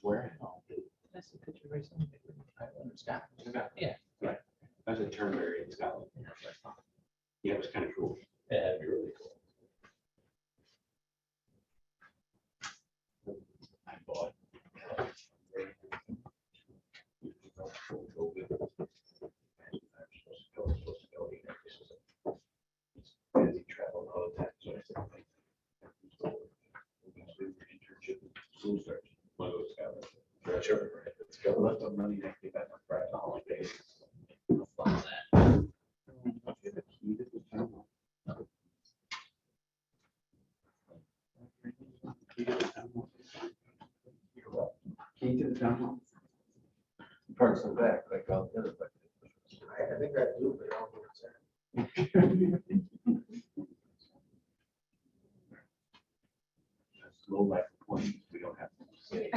Where? That's the picture right in Scotland. Yeah. Right. That's a Turnberry in Scotland. Yeah, it was kind of cool. Yeah, that'd be really cool. I bought. Busy traveling all the time, so I said, internship, school starts, one of those guys. Sure. Let's go. Left on Monday night, get back on Friday, all like days. Love that. Get the key to the tunnel. Key to the tunnel. Key to the tunnel. Parks in the back, like all the other places. I think I do, but I don't know what's that. That's low life point, we don't have to say.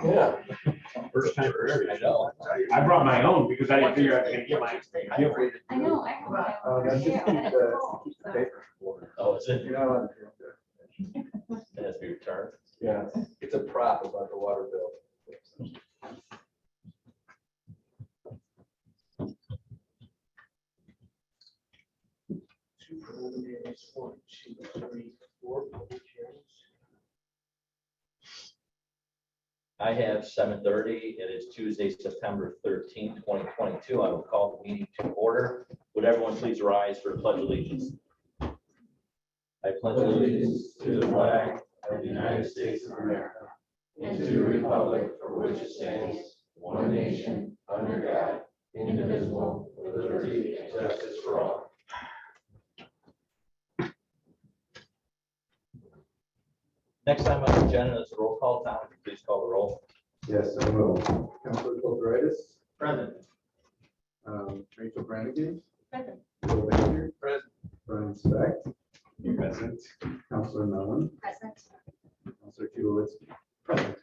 Yeah. First time for everything. I know. I brought my own because I didn't figure I was gonna get my. I know, I have my own. That's just Yeah, keep but it's the cold, so. paper for. Oh, is it? You're not allowed to drink that. It has to be returned. Yeah, it's a prop about the water bill. Two preliminaries, 1, 2, 3, 4 public hearings. I have 7:30. It is Tuesday, September 13th, 2022. I will call the meeting to order. Would everyone please rise for the pledge of allegiance? I pledge allegiance to the flag of the United States of America and to the republic for which it stands, one nation, under God, indivisible, with liberty and justice for all. Next time on the agenda is a roll call. Tom, please call the roll. Yes, I will. Councilor Kulturitis, Present. Rachel Brannigan, Present. Bill Baker, Present. Brian Specht, Present. Councilor Mellon, Present. Councilor Tulowitzki, Present.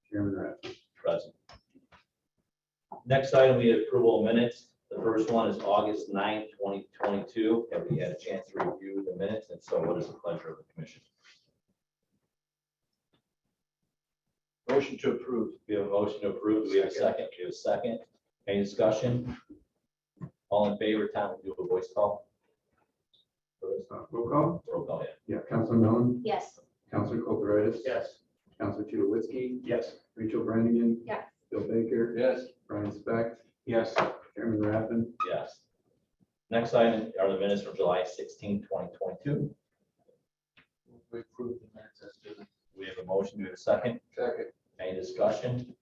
Chairman Rath. Present. Next item, we have approval of minutes. The first one is August 9th, 2022. Have we had a chance to review the minutes? And so what is the pleasure of the commission? Motion to approve. We have a motion to approve. Do we have a second? We have a second. Any discussion? All in favor, Tom, we'll do a voice call. Roll call? Roll call, yeah. Yeah, Councilor Mellon, Yes. Councilor Kulturitis. Yes. Councilor Tulowitzki, Yes. Rachel Brannigan. Yes. Bill Baker. Yes. Brian Specht, Yes. Chairman Raffin. Yes. Next item are the minutes from July 16th, 2022. We approve the minutes as given. We have a motion. Do we have a second? Second. Any discussion?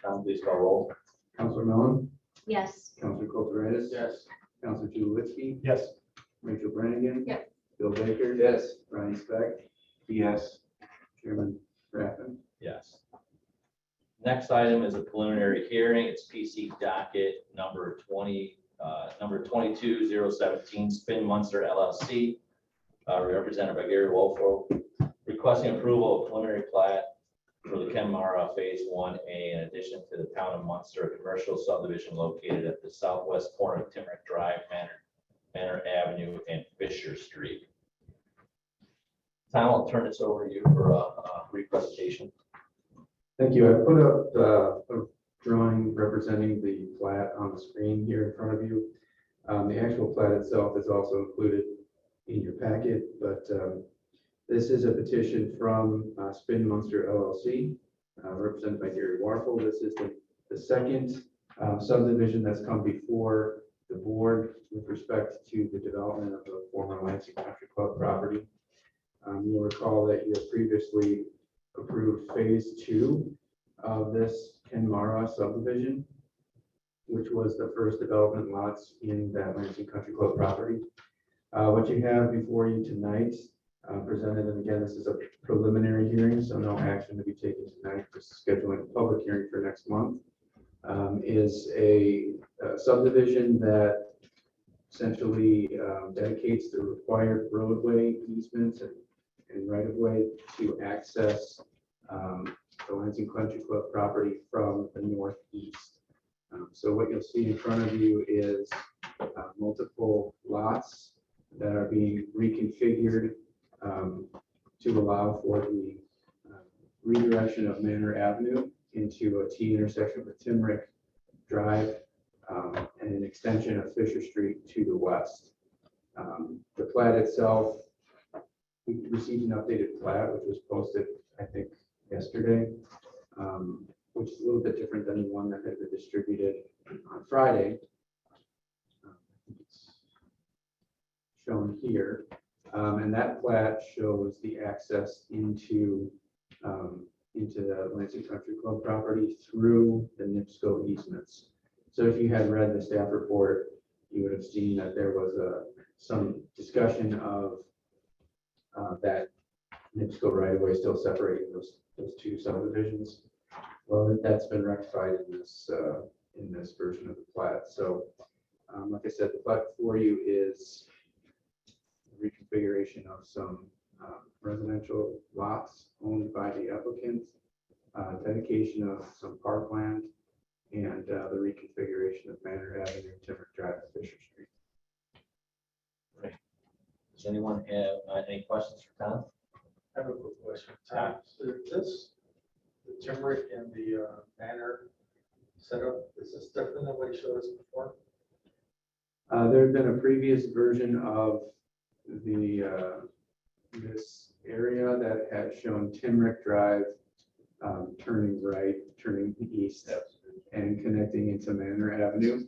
Tom, please call roll. Councilor Mellon, Yes. Councilor Kulturitis. Yes. Councilor Tulowitzki, Yes. Rachel Brannigan. Yes. Bill Baker. Yes. Brian Specht, Yes. Chairman Raffin. Yes. Next item is a preliminary hearing. It's PC docket number 22017, Spin Munster LLC, represented by Gary Wolfo, requesting approval of preliminary plat for the Kenmara Phase 1A in addition to the town of Munster, a commercial subdivision located at the southwest corner of Timrick Drive, Manor Avenue, and Fisher Street. Tom, I'll turn this over to you for a brief presentation. Thank you. I put up a drawing representing the plat on the screen here in front of you. The actual plat itself is also included in your packet, but this is a petition from Spin Munster LLC, represented by Gary Warfel. This is the second subdivision that's come before the board with respect to the development of the former Lansing Country Club property. You'll recall that you have previously approved phase 2 of this Kenmara subdivision, which was the first development lots in that Lansing Country Club property. What you have before you tonight, presented, and again, this is a preliminary hearing, so no action to be taken tonight, just scheduling a public hearing for next month, is a subdivision that essentially dedicates the required roadway easements and right-of-way to access the Lansing Country Club property from the northeast. So what you'll see in front of you is multiple lots that are being reconfigured to allow for the redirection of Manor Avenue into a T intersection with Timrick Drive and an extension of Fisher Street to the west. The plat itself, we received an updated plat, which was posted, I think, yesterday, which is a little bit different than the one that had been distributed on Friday. It's shown here, and that plat shows the access into the Lansing Country Club property through the NIPSCO easements. So if you had read the staff report, you would have seen that there was some discussion of that NIPSCO right of way still separating those two subdivisions. Well, that's been rectified in this version of the plat. So, like I said, the plat for you is reconfiguration of some residential lots owned by the applicant, dedication of some parkland, and the reconfiguration of Manor Avenue, Timber Drive, and Fisher Street. Does anyone have any questions for Tom? I have a quick question. Tom, is this, the turmeric and the banner setup, is this different than what you showed us before? There had been a previous version of this area that had shown Timrick Drive turning right, turning east, and connecting into Manor Avenue,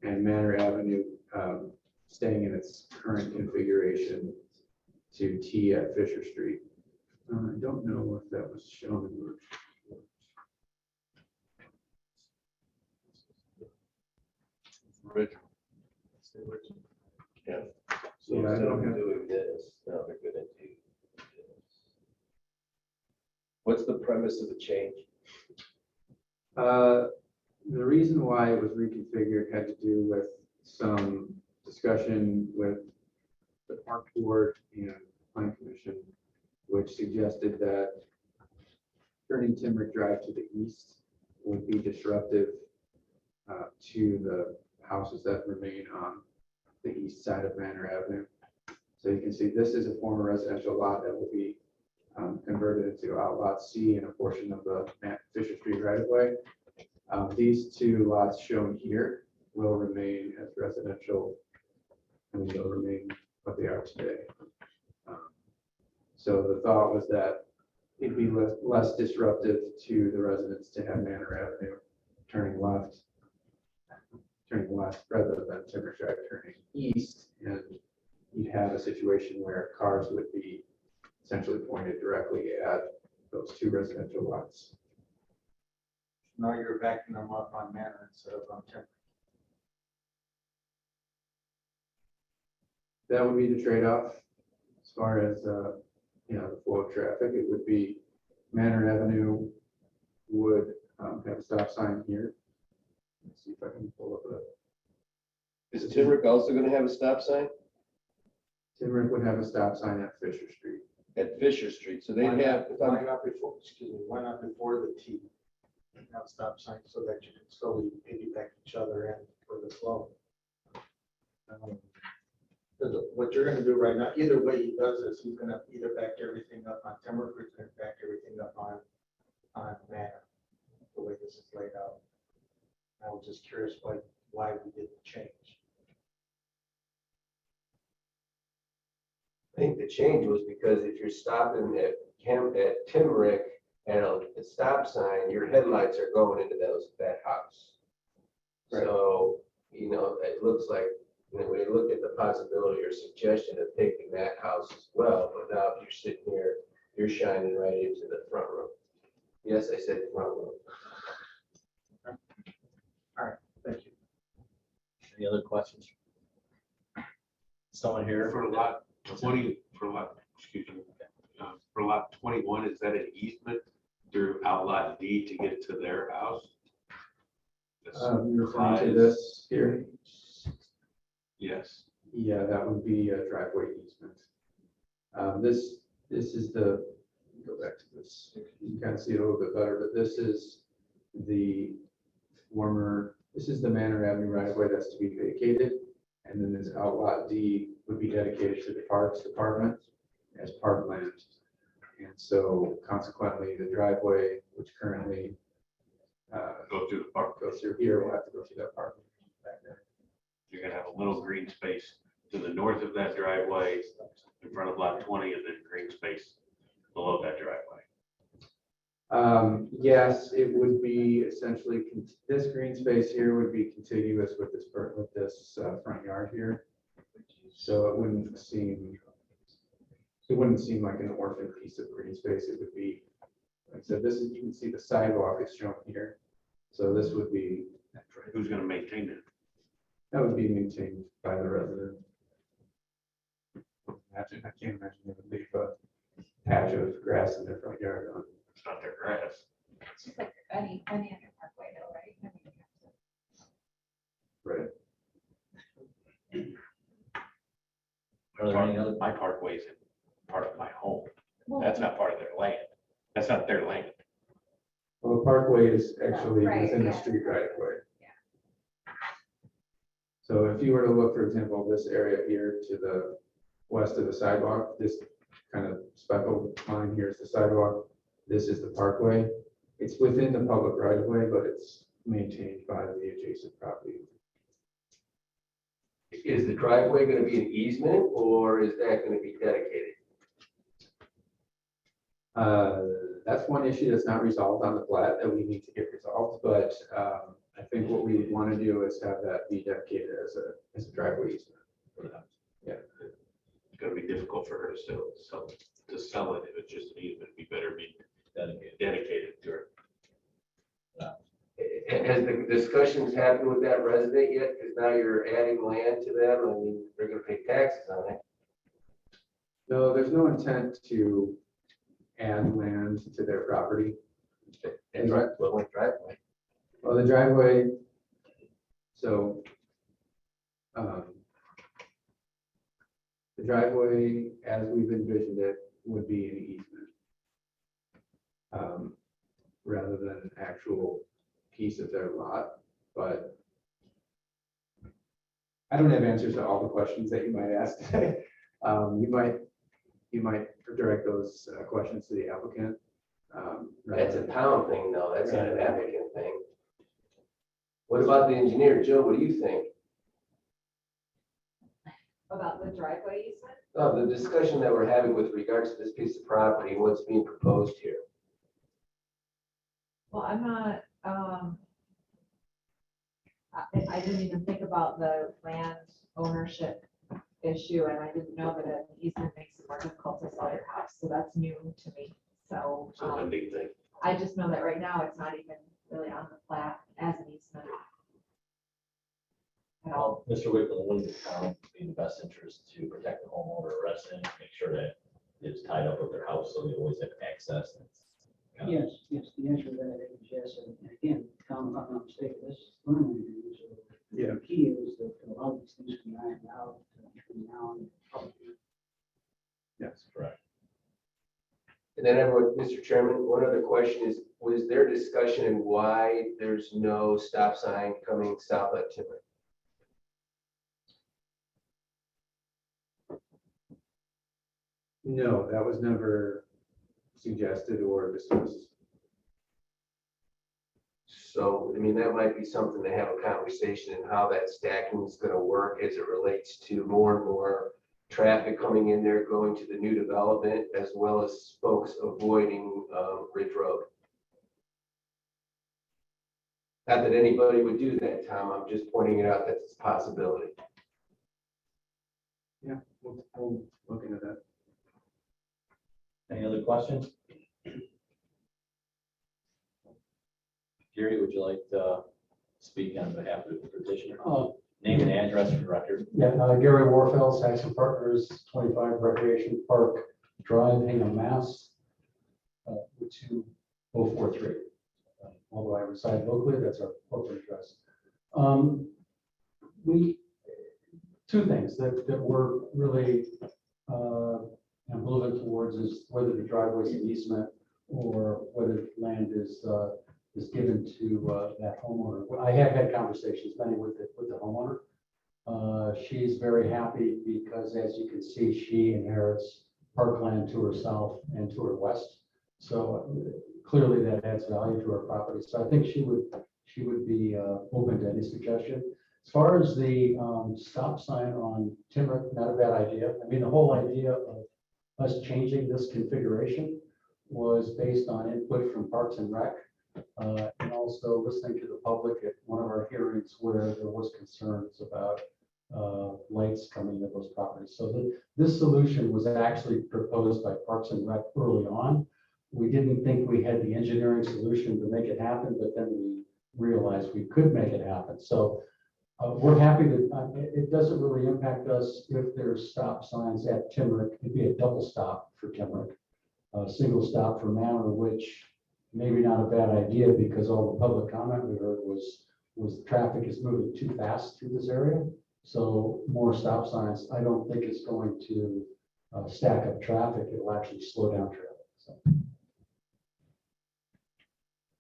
and Manor Avenue staying in its current configuration to T at Fisher Street. I don't know if that was shown in the Original. Yeah. So Yeah, I instead don't of have- doing this, now they're gonna do this. What's the premise of the change? The reason why it was reconfigured had to do with some discussion with the park board and plan commission, which suggested that turning Timrick Drive to the east would be disruptive to the houses that remain on the east side of Manor Avenue. So you can see this is a former residential lot that will be converted into outlot C and a portion of the Fisher Street right of way. These two lots shown here will remain as residential, and they'll remain what they are today. So the thought was that it'd be less disruptive to the residents to have Manor Avenue turning left rather than Timber Drive turning east, and you'd have a situation where cars would be essentially pointed directly at those two residential lots. Now you're backing them up on Manor instead of on Timber. That would be the trade-off as far as, the flow of traffic. It would be Manor Avenue would have a stop sign here. Let's see if I can pull up Is Timrick also gonna have a stop sign Timrick would have a stop sign at Fisher Street. at Fisher Street? So they Why have, not- Why not before, excuse me, why not before the T? Have stop sign so that you can slowly piggyback each other in for the flow. Because what you're gonna do right now, either way he does this, he's gonna either back everything up on Timber, or he's gonna back everything up on Manor, the way this is laid out. I was just curious why we did the change. I think the change was because if you're stopping at Timrick and a stop sign, your headlights are going into that house. Right. So, it looks like, when you look at the possibility or suggestion of taking that house as well, but now if you're sitting here, you're shining right into the front room. Yes, I said front room. Thank you. Any other questions? Someone here? For lot 20, excuse me, for lot 21, is that an easement through outlot D to get to their house? You're referring to this here? Yes. Yeah, that would be a driveway easement. This is the, go back to this, you can kind of see it a little bit better, but this is the Manor Avenue right of way that's to be vacated. And then this outlot D would be dedicated to the Parks Department as parkland. And so consequently, the driveway, which currently Go through the park. goes through here, will have to go through that park back there. You're gonna have a little green space to the north of that driveway, in front of lot 20, and then green space below that driveway. Yes, it would be essentially, this green space here would be contiguous with this, front yard here. So it wouldn't seem like an orphan piece of green space. It would be, like I said, this is, you can see the sidewalk is shown here. So this would be, Who's gonna maintain it? that would be maintained by the resident. I can't imagine they would leave a patch of grass in their front yard on. It's not their grass. It's just like any other parkway though, right? I mean, Right. Are there any other? My parkway's in part of my home. well, That's not part of their land. That's not their land. Well, the parkway is actually Right, within the yeah. street right of way. Yeah. So if you were to look, for example, this area here to the west of the sidewalk, this kind of speckled line here is the sidewalk. This is the parkway. It's within the public right of way, but it's maintained by the adjacent property. Is the driveway gonna be an easement or is that gonna be dedicated? That's one issue that's not resolved on the plat that we need to get resolved, but I think what we want to do is have that be dedicated as a driveway easement for that. Yeah. It's gonna be difficult for her to sell it if it's just an easement. We better be dedicated to her. Has the discussions happened with that resident yet? Because now you're adding land to them. I mean, they're gonna pay taxes on it. No, there's no intent to add land to their property. And driveway. Well, the driveway, so the driveway, as we've envisioned it, would be an easement rather than an actual piece of their lot, but I don't have answers to all the questions that you might ask today. You might direct those questions to the applicant. That's a town thing though. That's not an applicant thing. What about the engineer? Joe, what do you think? About the driveway easement? The discussion that we're having with regards to this piece of property, what's being proposed here? Well, I'm not, I didn't even think about the land ownership issue, and I didn't know that an easement makes it more difficult to sell your house, so that's new to me. So, So a big thing. I just know that right now it's not even really on the plat as an easement. At all. Well, Mr. Wickland, wouldn't the town be in the best interest to protect the homeowner or resident, make sure that it's tied up with their house, so they always have access? Yes, the answer to that is yes, and again, Tom, if I'm not mistaken, this is preliminary, so Yeah. the key is that a lot of these things can be ironed out between now and public. Yes. Correct. And then everyone, Mr. Chairman, one other question is, was there discussion in why there's no stop sign coming south at Timber? No, that was never suggested or discussed. So, I mean, that might be something to have a conversation and how that stacking is gonna work as it relates to more and more traffic coming in there, going to the new development, as well as folks avoiding Ridge Road. Not that anybody would do that, Tom, I'm just pointing it out that it's a possibility. Yeah, we'll look into that. Any other questions? Gary, would you like to speak on behalf of the petitioner? Name and address for the record. Yeah, Gary Warfeld, Saxon Partners, 25 Recreation Park Drive, Hingham, Mass. 22043. Although I reside locally, that's our corporate address. Two things that we're really moving towards is whether the driveway is an easement or whether land is given to that homeowner. I have had conversations many with the homeowner. She's very happy because, as you can see, she inherits parkland to her south and to her west. So clearly that adds value to her property. So I think she would be open to any suggestion. As far as the stop sign on Timmerick, not a bad idea. I mean, the whole idea of us changing this configuration was based on input from Parks and Rec, and also listening to the public at one of our hearings where there was concerns about lights coming into those properties. So this solution was actually proposed by Parks and Rec early on. We didn't think we had the engineering solution to make it happen, but then we realized we could make it happen. So we're happy that it doesn't really impact us if there's stop signs at Timmerick. It'd be a double stop for Timmerick, a single stop for Manor, which maybe not a bad idea because all the public comment we heard was traffic is moving too fast through this area. So more stop signs, I don't think is going to stack up traffic. It'll actually slow down traffic. So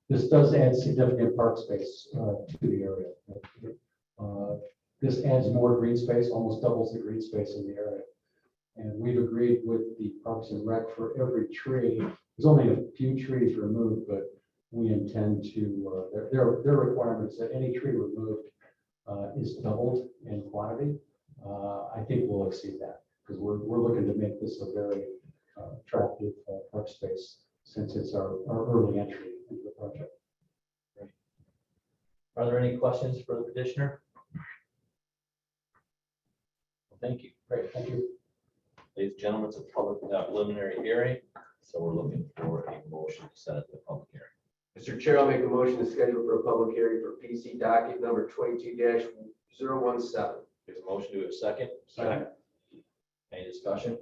this does add significant park space to the area. This adds more green space, almost doubles the green space in the area. And we've agreed with the Parks and Rec for every tree. There's only a few trees removed, but we intend to, their requirements that any tree removed is doubled in quantity. I think we'll exceed that because we're looking to make this a very attractive park space since it's our early entry into the project. Are there any questions for the petitioner? Thank you. Great, thank you. Ladies and gentlemen, it's a public preliminary hearing, so we're looking for a motion to set up the public hearing. Mr. Chair, I'll make a motion to schedule for a public hearing for PC docket number 22-017. There's a motion to a second. Second. Any discussion?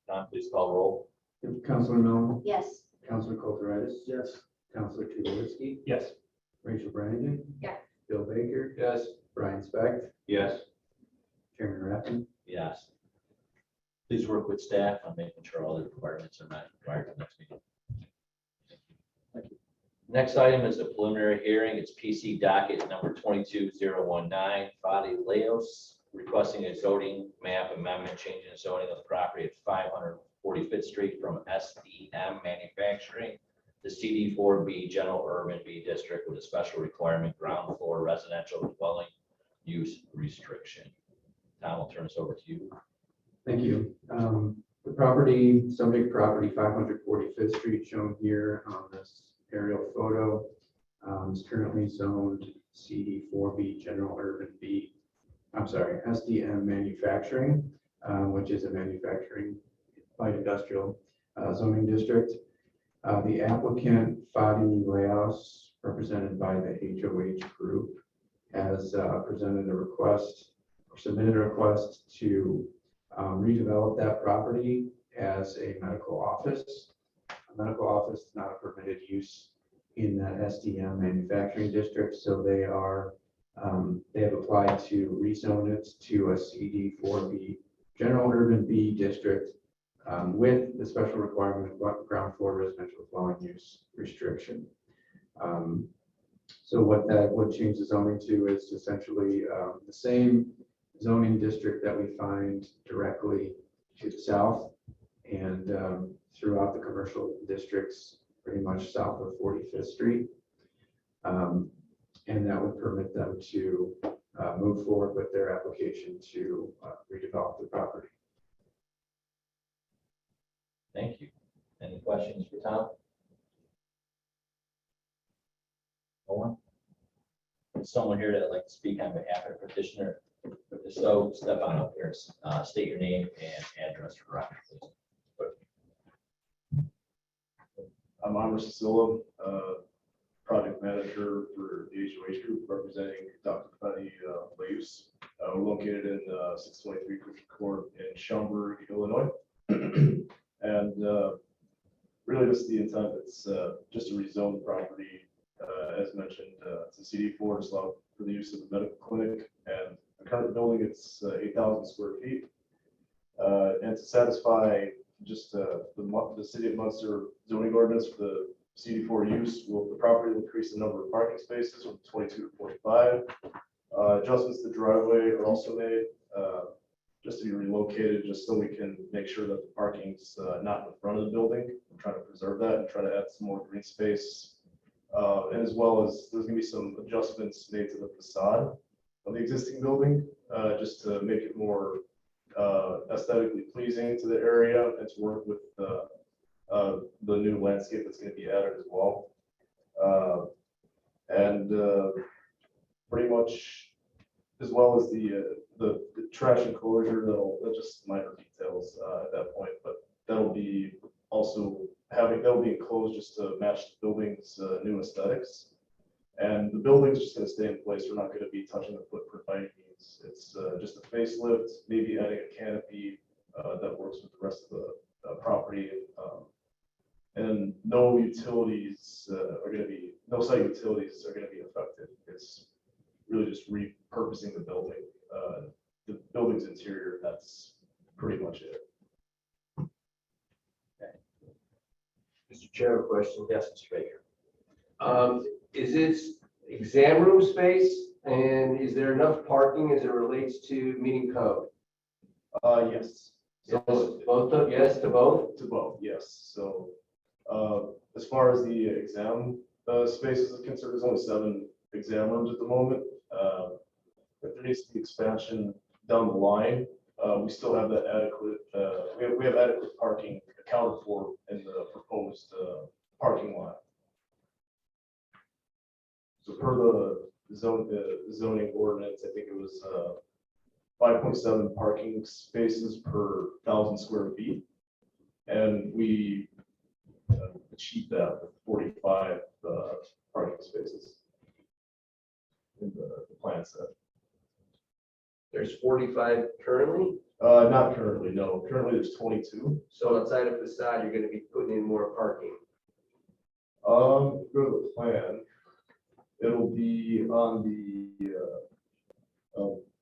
Not, please call roll. Councilor Nolan, Yes. Councilor Kulturitis, Yes. Councilor Tulowitzki, Yes. Rachel Brannigan. Yes. Bill Baker, Yes. Brian Specht, Yes. Chairman Rappin. Yes. Please work with staff on making sure all the requirements are met prior to the next meeting. Next item is a preliminary hearing. It's PC docket number 22019, Fadi Leos, requesting a zoning map amendment, changing the zoning of the property at 545th Street from SDM Manufacturing to CD4B General Urban B District with a special requirement ground floor residential dwelling use restriction. Tom, I'll turn this over to you. Thank you. The property, subject property, 545th Street, shown here on this aerial photo, is currently zoned CD4B General Urban B. I'm sorry, SDM Manufacturing, which is a manufacturing light industrial zoning district. The applicant, Fadi Leos, represented by the HOH group, has presented a request or submitted a request to redevelop that property as a medical office. A medical office is not a permitted use in that SDM manufacturing district, so they have applied to rezone it to a CD4B General Urban B district with the special requirement of ground floor residential dwelling use restriction. So what change the zoning to is essentially the same zoning district that we find directly to the south and throughout the commercial districts, pretty much south of 45th Street. And that would permit them to move forward with their application to redevelop the property. Thank you. Any questions for Tom? No one? Is someone here that would like to speak on behalf of the petitioner? If so, step on up here, state your name and address for record, please. I'm Amr Sasilla, project manager for the HOH group representing Dr. Fadi Leos. We're located in 623 Cricket Court in Schaumburg, Illinois. And really this is the intent. It's just a rezoned property. As mentioned, it's a CD4, it's allowed for the use of the medical clinic, and the current building, it's 8,000 square feet. And to satisfy just the city of Munster zoning ordinance for the CD4 use, the property will increase the number of parking spaces from 22 to 45. Adjustments to the driveway are also made, just to be relocated, just so we can make sure that the parking's not in the front of the building. I'm trying to preserve that and try to add some more green space. And as well as there's gonna be some adjustments made to the facade of the existing building, just to make it more aesthetically pleasing to the area and to work with the new landscape that's gonna be added as well. And pretty much, as well as the trash enclosure, that's just minor details at that point, but that'll be also that'll be enclosed just to match the building's new aesthetics. And the building's just gonna stay in place. We're not gonna be touching the footprint by any means. It's just a facelift, maybe adding a canopy that works with the rest of the property. And no utilities no site utilities are gonna be affected. It's really just repurposing the building, the building's interior. That's pretty much it. Mr. Chair, I have a question. Yes, Mr. Baker. Is this exam room space, and is there enough parking as it relates to meeting code? Yes. Yes, both of, yes to both? To both, yes. So as far as the exam spaces is concerned, there's only 7 exam rooms at the moment. If there needs to be expansion down the line, we still have that adequate, we have adequate parking accounted for in the proposed parking lot. So per the zoning ordinance, I think it was 5.7 parking spaces per 1,000 square feet. And we achieved that with 45 parking spaces in the plan set. There's 45 currently, Not currently, no. Currently, there's 22. so outside of facade, you're gonna be putting in more parking. Go to the plan. It'll be on the,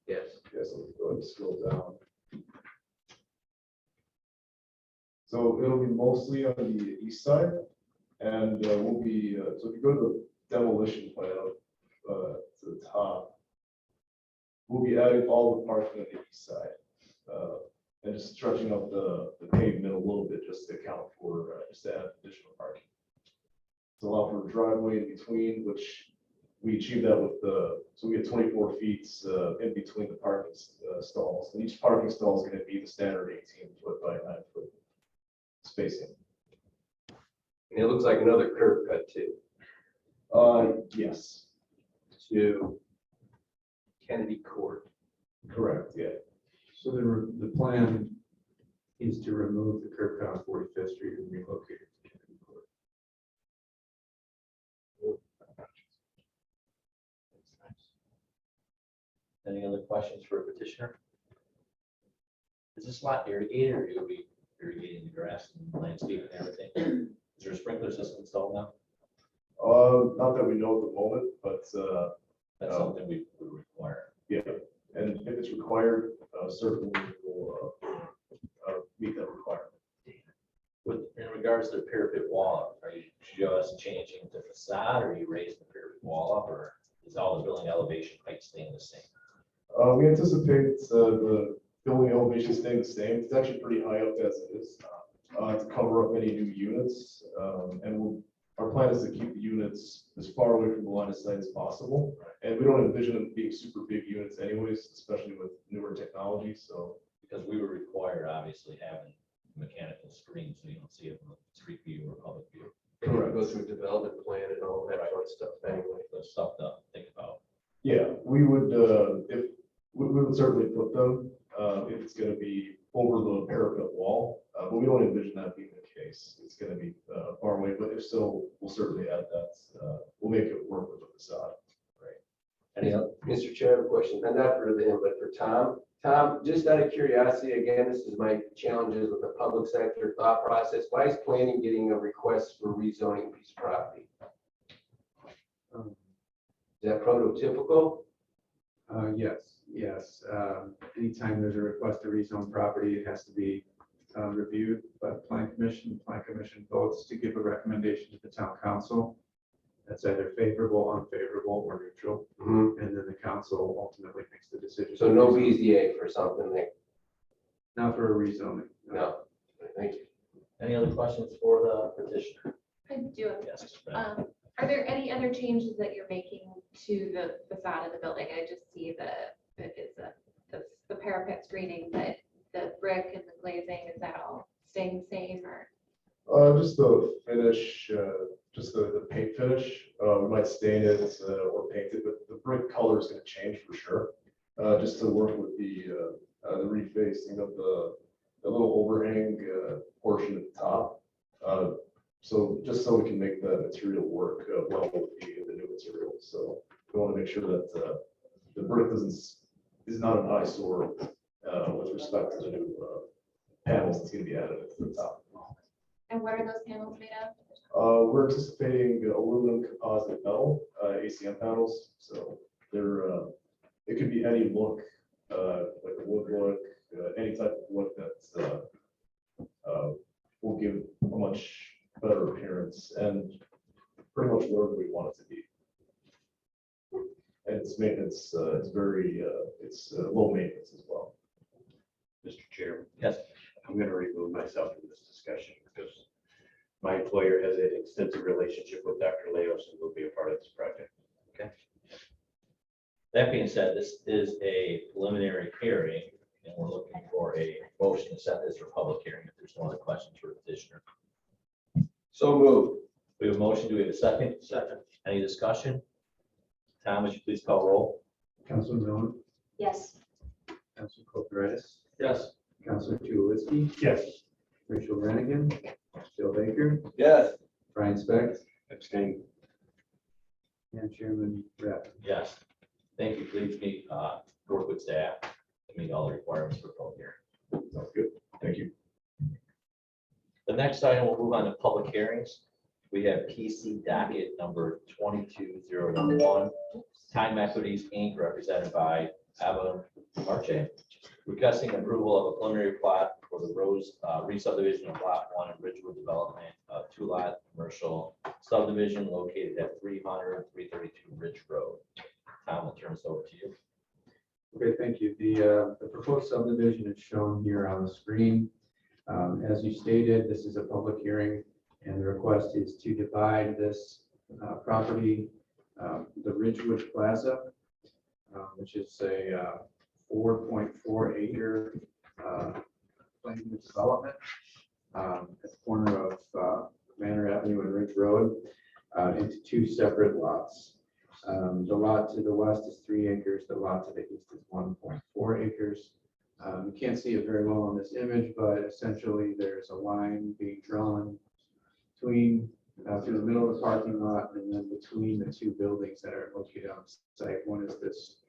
Yes. yes, let me go ahead and scroll down. So it'll be mostly on the east side, and we'll be, so if you go to the demolition plan to the top, we'll be adding all the parking on the east side, and just stretching out the pavement a little bit just to account for, just to add additional parking. To allow for a driveway in between, which we achieve that with so we get 24 feet in between the parking stalls. And each parking stall is going to be the standard 18-foot by 9-foot spacing. And it looks like another curb cut too, Yes, to Kennedy Court. correct, yeah. So the plan is to remove the curb cut on 45th Street and relocate it to Kennedy Court. Any other questions for a petitioner? Is this lot irrigated, or you'll be irrigating the grass and landscape and everything? Is there a sprinkler system installed now? Not that we know at the moment, but That's something we would require. yeah, and if it's required, certainly we'll meet that requirement. In regards to the parapet wall, are you just changing the facade, or are you raising the parapet wall up, or is all the building elevation height staying the same? We anticipate the building elevation staying the same. It's actually pretty high up as it is, to cover up any new units. Our plan is to keep the units as far away from the line of sight as possible. And we don't envision them being super big units anyways, especially with newer technology, so. Because we would require, obviously, having mechanical screens, so you don't see it from a street view or public view. Correct. Go through development plan and all that fun stuff anyway. There's stuff to think about. Yeah, we would, we would certainly put them, if it's gonna be over the parapet wall, but we don't envision that being the case. It's gonna be, far away, but if so, we'll certainly add that, we'll make it work with the facade. Any other? Mr. Chair, I have a question, and not for him, but for Tom. Tom, just out of curiosity, again, this is my challenges with the public sector thought process. Why is planning getting a request for rezoning a piece of property? Is that prototypical? Yes. Anytime there's a request to rezone property, it has to be reviewed by the plan commission. The plan commission votes to give a recommendation to the town council. That's either favorable, unfavorable, or neutral, Mhm. and then the council ultimately makes the decision. So no BZA for something like, Not for a rezoning. no, thank you. Any other questions for the petitioner? I do have a Yes. question. Are there any other changes that you're making to the facade of the building? I just see the parapet screening, but the brick and the glazing, is that all staying the same or? Just the finish, just the paint finish, we might stain it or paint it, but the brick color is gonna change for sure. Just to work with the refacing of the little overhang portion at the top. So just so we can make the material work well with the new material. So we want to make sure that the brick is not an eyesore with respect to the new panels that's going to be added to the top. And what are those panels made of? We're anticipating aluminum composite metal ACM panels. So they're it could be any look, like a wood look, any type of look that will give a much better appearance and pretty much whatever we want it to be. And its maintenance, it's very, it's low maintenance as well. Mr. Chairman, Yes. I'm going to remove myself from this discussion because my employer has an extensive relationship with Dr. Leos and will be a part of this project. That being said, this is a preliminary hearing, and we're looking for a motion to set this for public hearing. If there's no other questions for the petitioner. So moved. We have a motion. Do we have a second? Second. Any discussion? Tom, would you please call roll? Councilman Miller, Yes. Councilman Kulturitis, Yes. Councilor Tulowitzki, Yes. Rachel Renigan, Bill Baker, Yes. Brian Speck, Abstain. and Chairman Rapp. Yes. Thank you. Please meet, work with staff to meet all the requirements for public hearing. Sounds good. Thank you. The next item, we'll move on to public hearings. We have PC docket number 22001, Time Equities, Inc., represented by Ava Marche, requesting approval of a preliminary plat for the Rose re-subdivision of Lot 1 in Ridgewood Development, two-lot commercial subdivision located at 332 Ridge Road. Tom, I'll turn this over to you. Okay, thank you. The proposed subdivision is shown here on the screen. As you stated, this is a public hearing, and the request is to divide this property, the Ridgewood Plaza, which is a 4.4 acre planned development at the corner of Manor Avenue and Ridge Road, into two separate lots. The lot to the west is 3 acres. The lot to the east is 1.4 acres. You can't see it very well on this image, but essentially there's a line being drawn between through the middle of the parking lot and then between the two buildings that are located on the site. One is this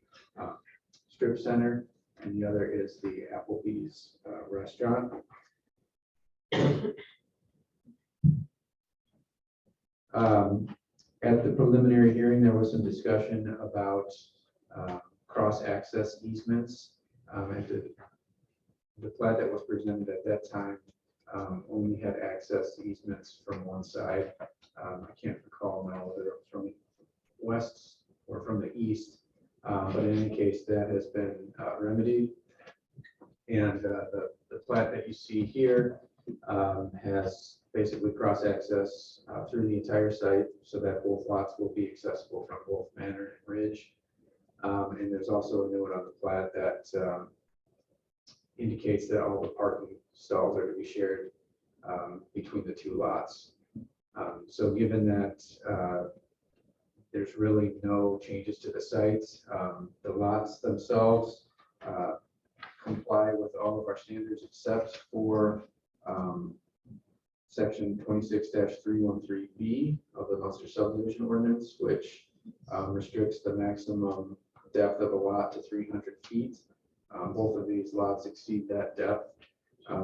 strip center, and the other is the Applebee's restaurant. At the preliminary hearing, there was some discussion about cross-access easements. And the plat that was presented at that time only had access easements from one side. I can't recall now whether it was from the west or from the east, but in any case, that has been remedied. And the plat that you see here has basically cross-access through the entire site so that both lots will be accessible from both Manor and Ridge. And there's also a note on the plat that indicates that all the parking stalls are to be shared between the two lots. So given that there's really no changes to the site, the lots themselves comply with all of our standards except for section 26-313B of the Munster subdivision ordinance, which restricts the maximum depth of a lot to 300 feet. Both of these lots exceed that depth.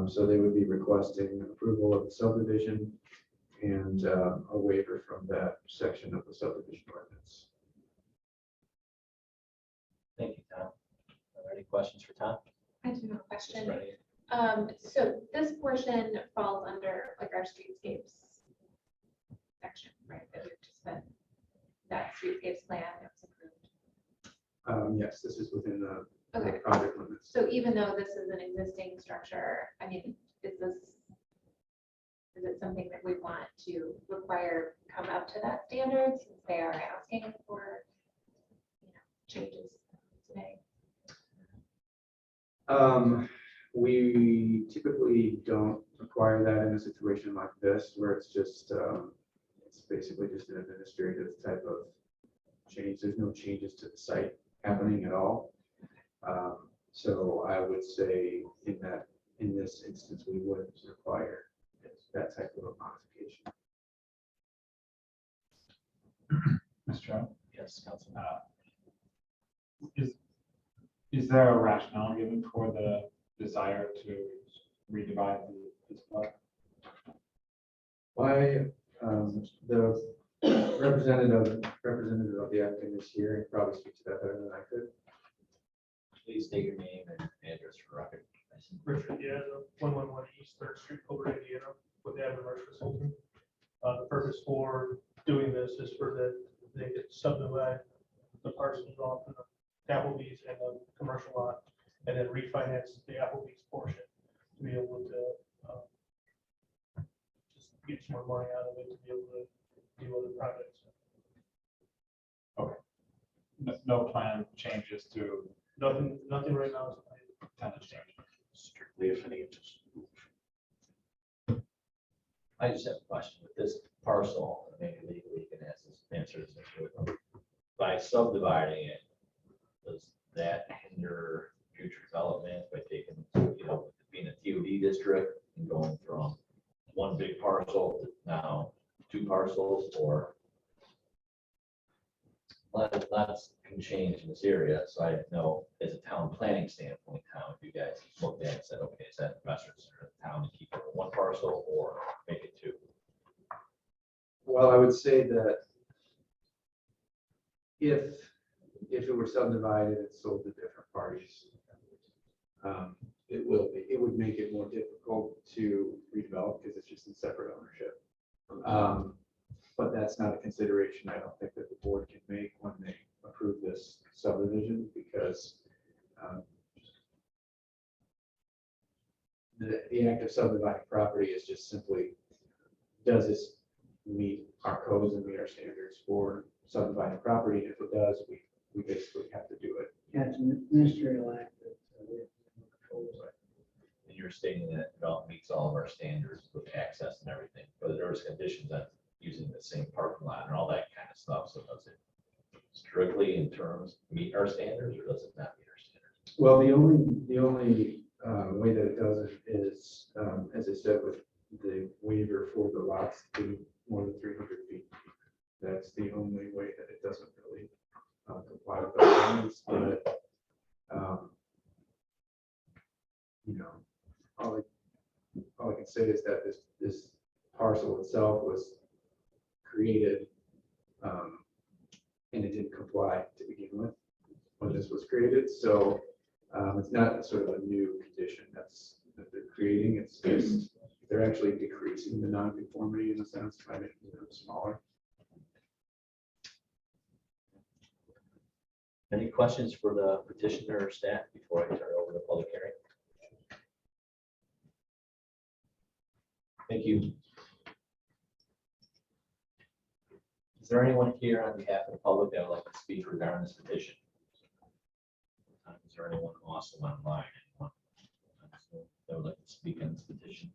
So they would be requesting approval of the subdivision and a waiver from that section of the subdivision ordinance. Thank you, Tom. Are there any questions for Tom? I do have a question. Ready? So this portion falls under like our streetscapes section, right? That we've just been that streetscapes plan that was approved? Yes, this is within the Okay, project limits. so even though this is an existing structure, I mean, is it something that we want to require come up to that standard since they are asking for, changes today? We typically don't require that in a situation like this, where it's just, it's basically just an administrative type of change. There's no changes to the site happening at all. So I would say in this instance, we wouldn't require that type of a modification. Mr. Chairman, Yes, Councilman. Is there a rationale given for the desire to redivide this block? Why, the representative of the applicant is here and probably speak to that better than I could. Please state your name and address for record. Richard Diaz, 111 East Third Street, Colbert, Indiana, with the Admiral Consulting. The purpose for doing this is for that they could subdivide the parcels off in the Applebee's and the commercial lot, and then refinance the Applebee's portion to be able to just get some more money out of it to be able to do other projects. No plan changes to Nothing right now is planned. tenant change. Strictly a financial. I just have a question with this parcel, maybe legally you can answer this. By subdividing it, does that hinder future development by taking, being a TOD district and going from one big parcel to now two parcels, or lots can change in this area, so I didn't know, as a town planning standpoint, how you guys looked at it and said, okay, is that investors in the town to keep it one parcel or make it two? Well, I would say that if it were subdivided and sold to different parties, it would make it more difficult to redevelop because it's just in separate ownership. But that's not a consideration I don't think that the board can make when they approve this subdivision, because the act of subdividing property is just simply, does this meet our codes and meet our standards for subdividing property? And if it does, we basically have to do it. Yeah, it's an ministerial act that we have no control over. And you're stating that it all meets all of our standards with access and everything, but there was conditions on using the same parking lot and all that kind of stuff, so does it strictly in terms meet our standards, or does it not meet our standards? Well, the only way that it doesn't is, as I said, with the waiver for the lots to be more than 300 feet. That's the only way that it doesn't really comply with the requirements. But all I can say is that this parcel itself was created, and it didn't comply to begin with when this was created. So it's not sort of a new condition that they're creating. It's just they're actually decreasing the nonconformity in a sense by making them smaller. Any questions for the petitioner or staff before I turn it over to public hearing? Thank you. Is there anyone here on behalf of the public that would like to speak regarding this petition? Is there anyone also online? Anyone that would like to speak on this petition?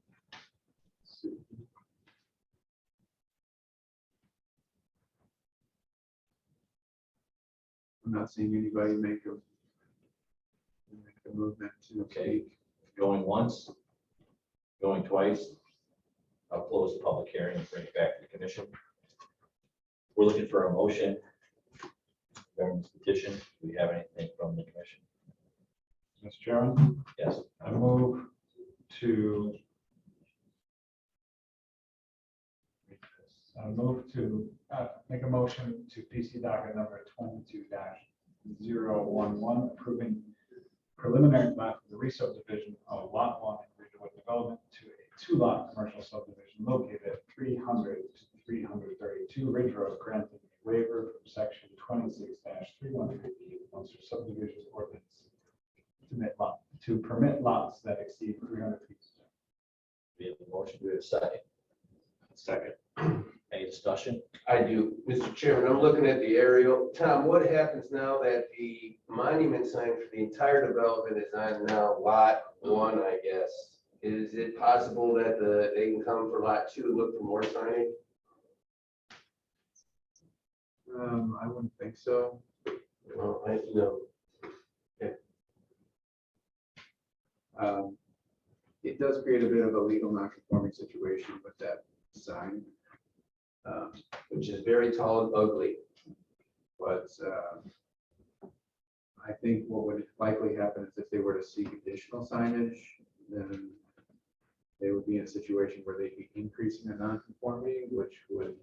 I'm not seeing anybody make a movement to Okay. speak. Going once, going twice. I'll close the public hearing and bring it back to the commission. We're looking for a motion regarding this petition. Do we have anything from the commission? Mr. Chairman, Yes. I move to make a motion to PC docket number 22-011, approving preliminary plat for the re-subdivision of lot 1 in Ridgewood Development to a 2-lot commercial subdivision located at 300 to 332 Ridge Road, granting a waiver from section 26-313 of the Munster subdivision ordinance to permit lots that exceed 300 feet. We have a motion, we have a second. Second. Any discussion? I do, Mr. Chairman, I'm looking at the aerial. Tom, what happens now that the monument sign for the entire development is on now lot 1, I guess? Is it possible that they can come for lot 2 and look for more signage? I wouldn't think so. Well, you know, It does create a bit of a legal non-conforming situation with that sign. which is very tall and ugly. But I think what would likely happen is if they were to seek additional signage, then they would be in a situation where they'd be increasing the non-conformity, which would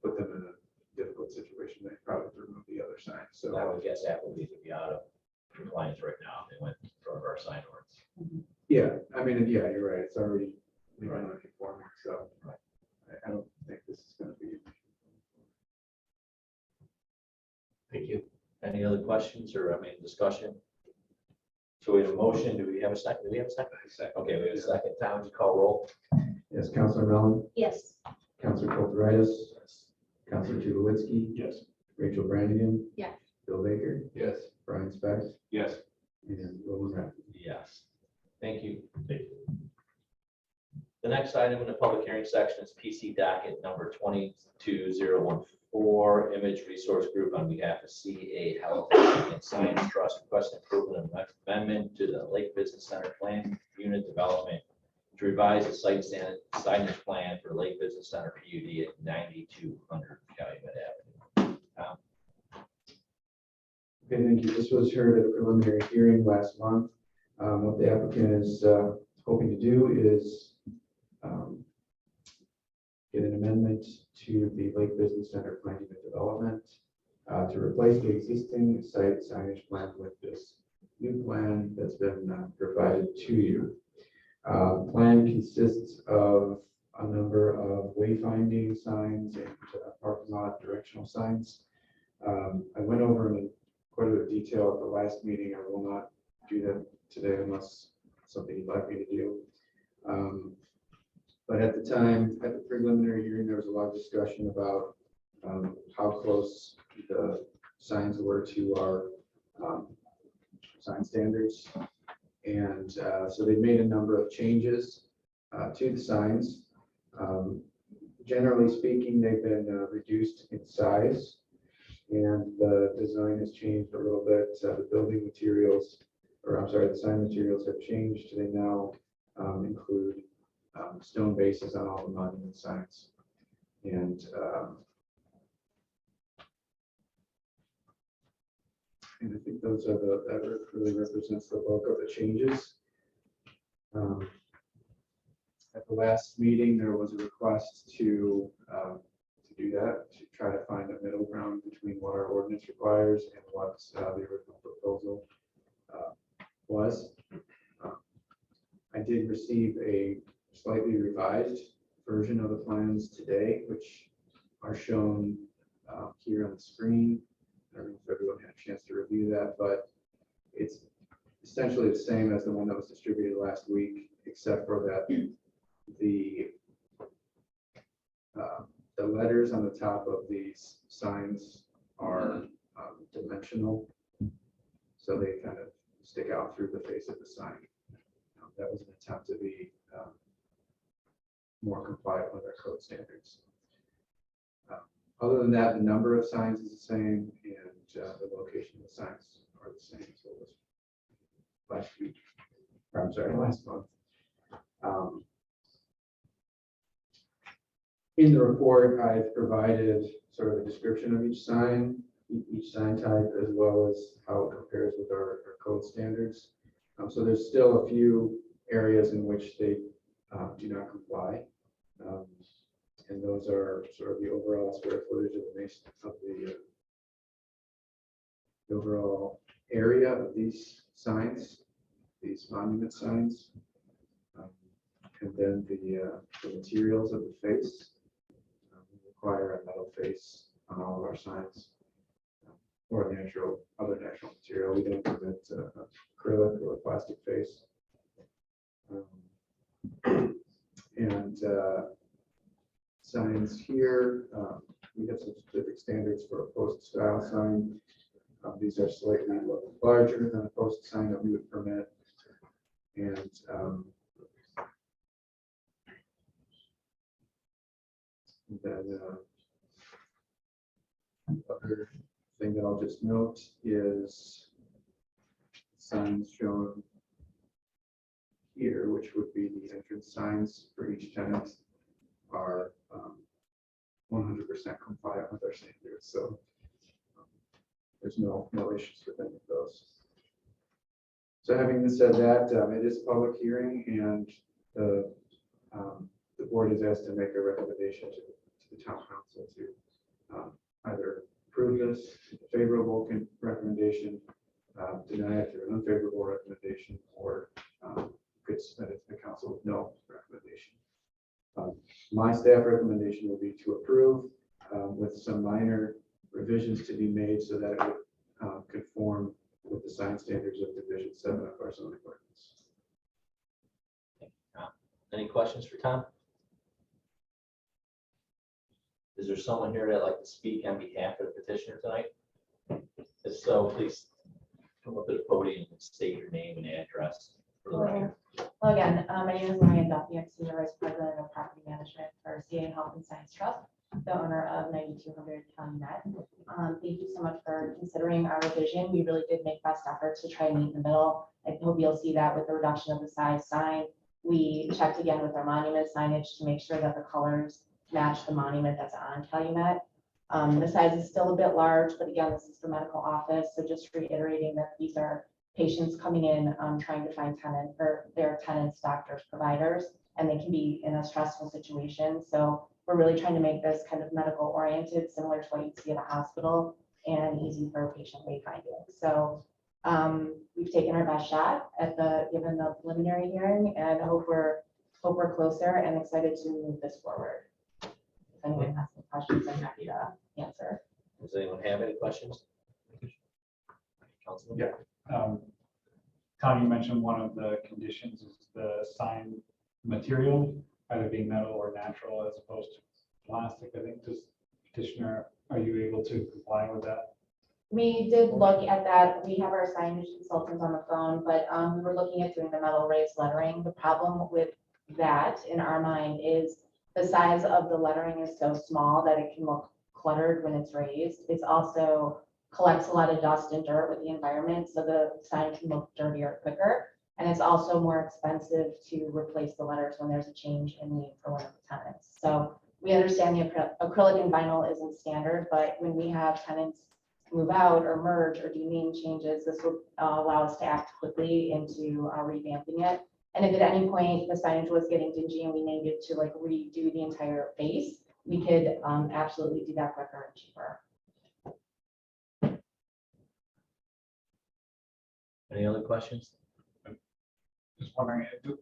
put them in a difficult situation. They'd probably remove the other sign. So I would guess Applebee's would be out of compliance right now. They went in front of our sign ordinance. yeah, I mean, yeah, you're right. It's already non-conforming. So I don't think this is going to be. Thank you. Any other questions or, discussion? So we have a motion. Do we have a second? Do we have a second? Okay, we have a second. Tom, would you call roll? Yes, Councilor Mellon, Yes. Councilor Kulturitis, Councilor Tulowitzki, Yes. Rachel Brannigan. Yes. Bill Baker, Yes. Brian Speck, Yes. and Roland Rapp. Yes. Thank you. The next item in the public hearing section is PC docket number 22014, Image Resource Group on behalf of CA Health and Science Trust requesting approval of an amendment to the Lake Business Center Plan Unit Development to revise the signage plan for Lake Business Center PUD at 9200 Calumet Avenue. Okay, thank you. This was heard at a preliminary hearing last month. What the applicant is hoping to do is get an amendment to the Lake Business Center Plan Unit Development to replace the existing site signage plan with this new plan that's been provided to you. The plan consists of a number of wayfinding signs and parking lot directional signs. I went over in quite a bit of detail at the last meeting. I will not do that today unless something you'd like me to do. But at the time, at the preliminary hearing, there was a lot of discussion about how close the signs were to our sign standards. And so they made a number of changes to the signs. Generally speaking, they've been reduced in size, and the design has changed a little bit. The building materials, or I'm sorry, the sign materials have changed. They now include stone bases on all the monument signs. And I think those are that really represents the bulk of the changes. At the last meeting, there was a request to do that, to try to find a middle ground between what our ordinance requires and what the original proposal was. I did receive a slightly revised version of the plans today, which are shown here on the screen. I don't know if everyone had a chance to review that, but it's essentially the same as the one that was distributed last week, except for that the letters on the top of these signs are dimensional, so they kind of stick out through the face of the sign. That was an attempt to be more compliant with our code standards. Other than that, the number of signs is the same, and the location of the signs are the same as it was last week. Or, I'm sorry, last month. In the report, I've provided sort of a description of each sign type, as well as how it compares with our code standards. So there's still a few areas in which they do not comply. And those are sort of the overall square footage of the overall area of these signs, these monument signs. And then the materials of the face. We require a metal face on all of our signs. Or other natural material. We don't permit acrylic or plastic face. And signs here, we have some specific standards for a post style sign. These are slightly larger than a post sign that we would permit. And then other thing that I'll just note is signs shown here, which would be the entrance signs for each tenant, are 100% compliant with our standards. So there's no issues with any of those. So having said that, it is a public hearing, and the board is asked to make a recommendation to the town council to either approve this favorable recommendation, deny it through an unfavorable recommendation, or could submit it to the council with no recommendation. My staff recommendation will be to approve with some minor revisions to be made so that it would conform with the sign standards of Division 7 of our zoning ordinance. Any questions for Tom? Is there someone here that'd like to speak on behalf of the petitioner tonight? If so, please come up to the podium and state your name and address for the record. Hello again, my name is Marian Duffy, I'm Senior Vice President of Property Management for CA Health and Science Trust, the owner of 9200 County Net. Thank you so much for considering our revision. We really did make best efforts to try and meet in the middle. I hope you'll see that with the reduction of the size sign. We checked again with our monument signage to make sure that the colors match the monument that's on Calumet. The size is still a bit large, but again, this is the medical office. So just reiterating that these are patients coming in trying to find their tenants, doctors, providers, and they can be in a stressful situation. So we're really trying to make this kind of medical oriented, similar to what you'd see at a hospital, and easy for patient wayfinding. So we've taken our best shot at given the preliminary hearing, and hope we're closer and excited to move this forward. If anyone has any questions, I'm happy to answer. Does anyone have any questions? Councilman? Yeah. Tom, you mentioned one of the conditions is the sign material, either being metal or natural as opposed to plastic. I think this petitioner, are you able to comply with that? We did look at that. We have our signage consultants on the phone, but we were looking at doing the metal raised lettering. The problem with that in our mind is the size of the lettering is so small that it can look cluttered when it's raised. It's also collects a lot of dust and dirt with the environment, so the sign can look dirtier quicker. And it's also more expensive to replace the letters when there's a change in need for one of the tenants. So we understand the acrylic and vinyl isn't standard, but when we have tenants move out or merge or do name changes, this will allow us to act quickly into revamping it. And if at any point the signage was getting dingy and we needed to like redo the entire base, we could absolutely do that quicker and cheaper. Any other questions? Just wondering, do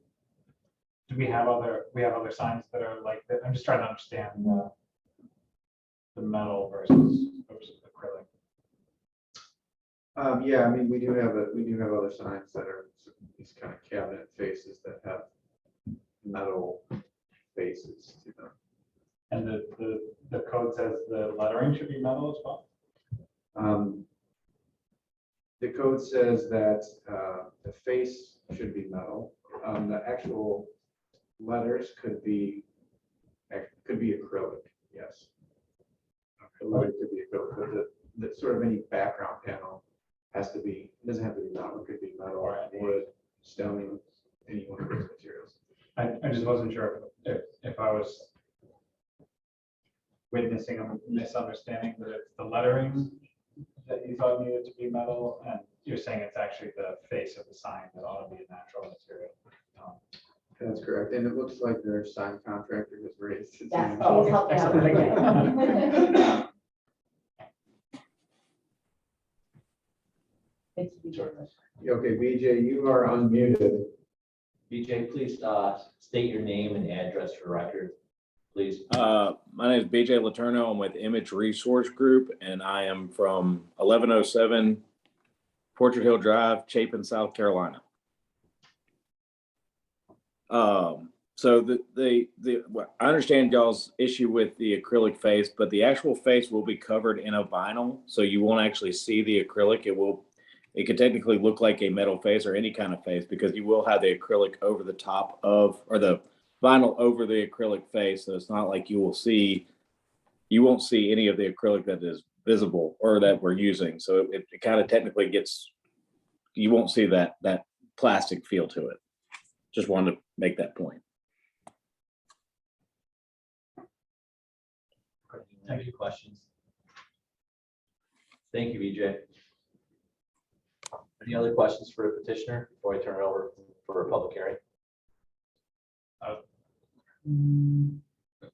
we have other signs that are like that? I'm just trying to understand the metal versus acrylic. Yeah, I mean, we do have other signs that are these kind of cabinet faces that have metal faces to them. And the code says the lettering should be metal as well? The code says that the face should be metal. The actual letters could be acrylic, yes. The letter could be acrylic, but the sort of any background panel has to be, doesn't have to be metal, it could be metal, wood, stone, any one of those materials. I just wasn't sure if I was witnessing a misunderstanding that it's the lettering that you thought needed to be metal, and you're saying it's actually the face of the sign that ought to be a natural material. That's correct, and it looks like their sign contractor has raised his Yes, hand. Oh, please help me out. excellent. It's ridiculous. Okay, BJ, you are unmuted. BJ, please state your name and address for record. please. My name is BJ Letourneau. I'm with Image Resource Group, and I am from 1107 Portrait Hill Drive, Chapin, South Carolina. So I understand y'all's issue with the acrylic face, but the actual face will be covered in a vinyl, so you won't actually see the acrylic. It could technically look like a metal face or any kind of face because you will have the acrylic over the top of, or the vinyl over the acrylic face. So it's not like you won't see any of the acrylic that is visible or that we're using. So it kind of technically you won't see that plastic feel to it. Just wanted to make that point. Any questions? Thank you, BJ. Any other questions for the petitioner before I turn it over for a public hearing?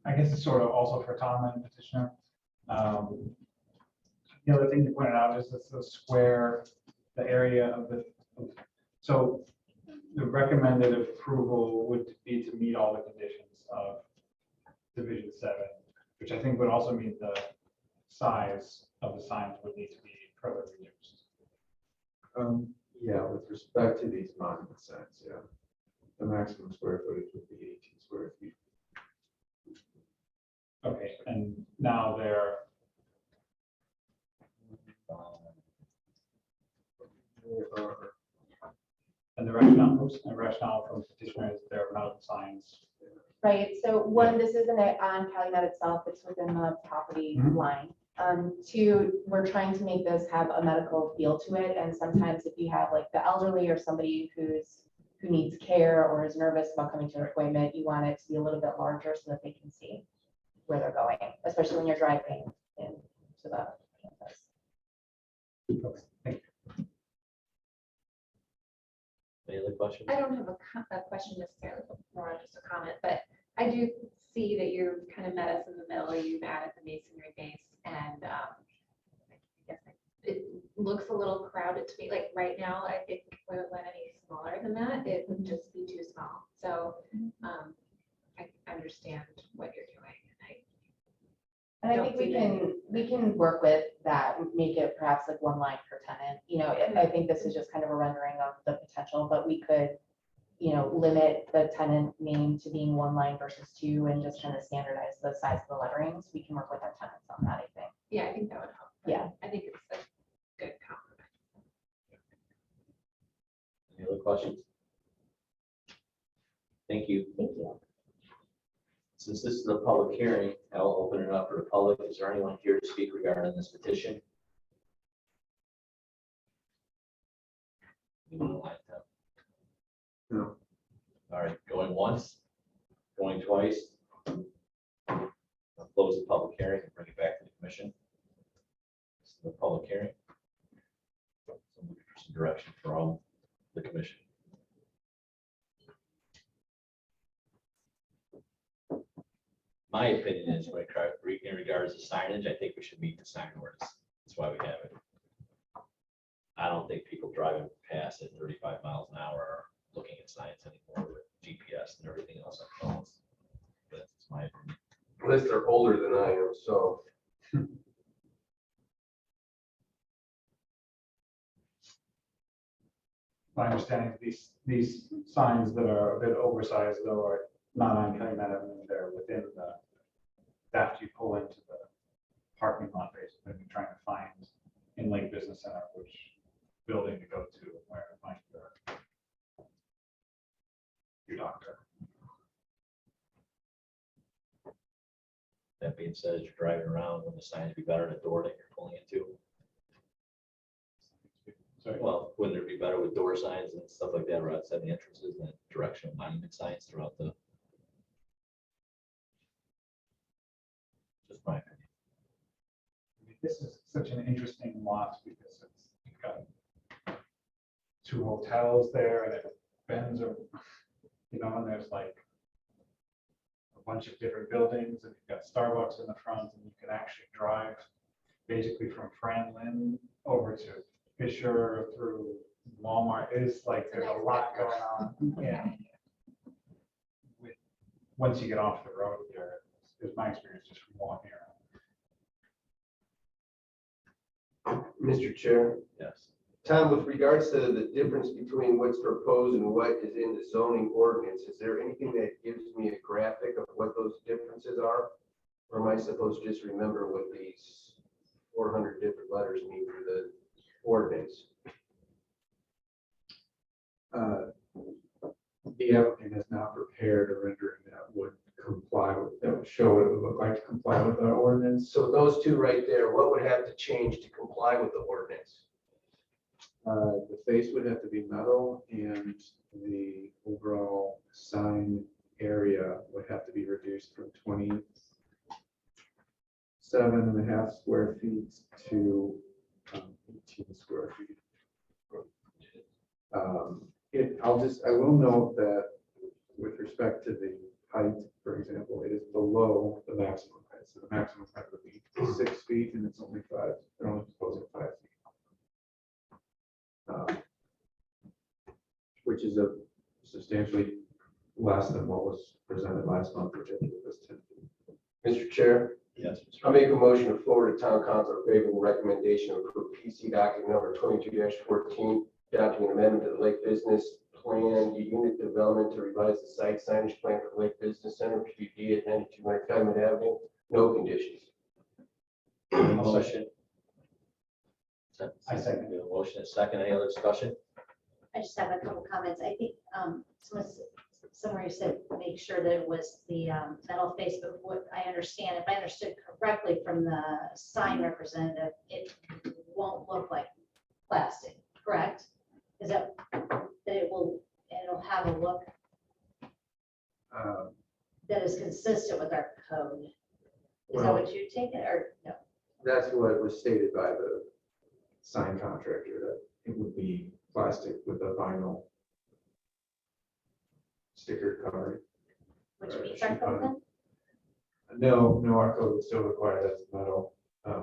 I guess it's sort of also for Tom and petitioner. The other thing you pointed out is that the square, the area of so the recommended approval would be to meet all the conditions of Division 7, which I think would also mean the size of the signs would need to be further reduced. Yeah, with respect to these monument signs, yeah. The maximum square footage would be 18 square feet. Okay, and now they're and the rationale from petitioner is there are mountain signs. Right, so one, this isn't on Calumet itself, it's within the property line. Two, we're trying to make this have a medical feel to it, and sometimes if you have like the elderly or somebody who needs care or is nervous about coming to an appointment, you want it to be a little bit larger so that they can see where they're going, especially when you're driving into the campus. Any other questions? I don't have a question necessarily, but more just a comment, but I do see that you're kind of met us in the middle. You've added the masonry base, and I guess it looks a little crowded to me. Like right now, I think if we went any smaller than that, it would just be too small. So I understand what you're doing. And I think we can work with that, make it perhaps like one line per tenant. You know, I think this is just kind of a rendering of the potential, but we could, you know, limit the tenant name to being one line versus two and just kind of standardize the size of the letterings. We can work with our tenants on that, I think. Yeah, I think that would help. Yeah. I think it's a good compromise. Any other questions? Thank you. Thank you. Since this is a public hearing, I'll open it up for the public. Is there anyone here to speak regarding this petition? Anyone like that? No. All right, going once, going twice. I'll close the public hearing and bring it back to the commission. This is the public hearing. So I'm looking for some direction from the commission. My opinion is when in regards to signage, I think we should meet the sign ordinance. That's why we have it. I don't think people driving past at 35 miles an hour are looking at signs anymore with GPS and everything else on phones. That's my opinion. Unless they're older than I am, so. My understanding, these signs that are a bit oversized though are not on Calumet, and they're within after you pull into the parking lot, basically, you're trying to find in Lake Business Center, which building to go to, where to find your doctor. That being said, as you're driving around, wouldn't the signs be better at the door that you're pulling into? Sorry. Well, wouldn't it be better with door signs and stuff like that right outside the entrances and directional monument signs throughout the? Just my opinion. This is such an interesting lot because you've got two hotels there and it bends, and there's like a bunch of different buildings, and you've got Starbucks in the front, and you can actually drive basically from Franklin over to Fisher through Walmart. It's like there's a lot going on. Yeah. Once you get off the road here, is my experience just from walking around. Mr. Chair, Yes. Tom, with regards to the difference between what's proposed and what is in the zoning ordinance, is there anything that gives me a graphic of what those differences are? Or am I supposed to just remember what these 400 different letters mean for the ordinance? The applicant has not prepared a rendering that would comply with, that would show what it would look like to comply with our ordinance. So those two right there, what would have to change to comply with the ordinance? The face would have to be metal and the overall sign area would have to be reduced from 27.5 square feet to 18 square feet. I will note that with respect to the height, for example, it is below the maximum height. So the maximum height would be 6 feet and it's only 5, they're only proposing 5 feet. Which is a substantially less than what was presented last month, which I think was 10 feet. Mr. Chair, Yes. I'll make a motion to forward to town council favoring the recommendation of approve PC document number 22-14, adopting an amendment to the Lake Business Plan, unit development to revise the site signage plan for Lake Business Center, PUD at 9200 Calumet Avenue, no conditions. Motion. I second. We have a motion and a second. Any other discussion? I just have a couple comments. I think somewhere you said, make sure that it was the metal face, but what I understand, if I understood correctly from the sign representative, it won't look like plastic, correct? Is that it'll have a look that is consistent with our code? Is that what you take it, or no? That's what was stated by the sign contractor, that it would be plastic with a vinyl sticker covering. Which means our code then? No, our code would still require that's metal,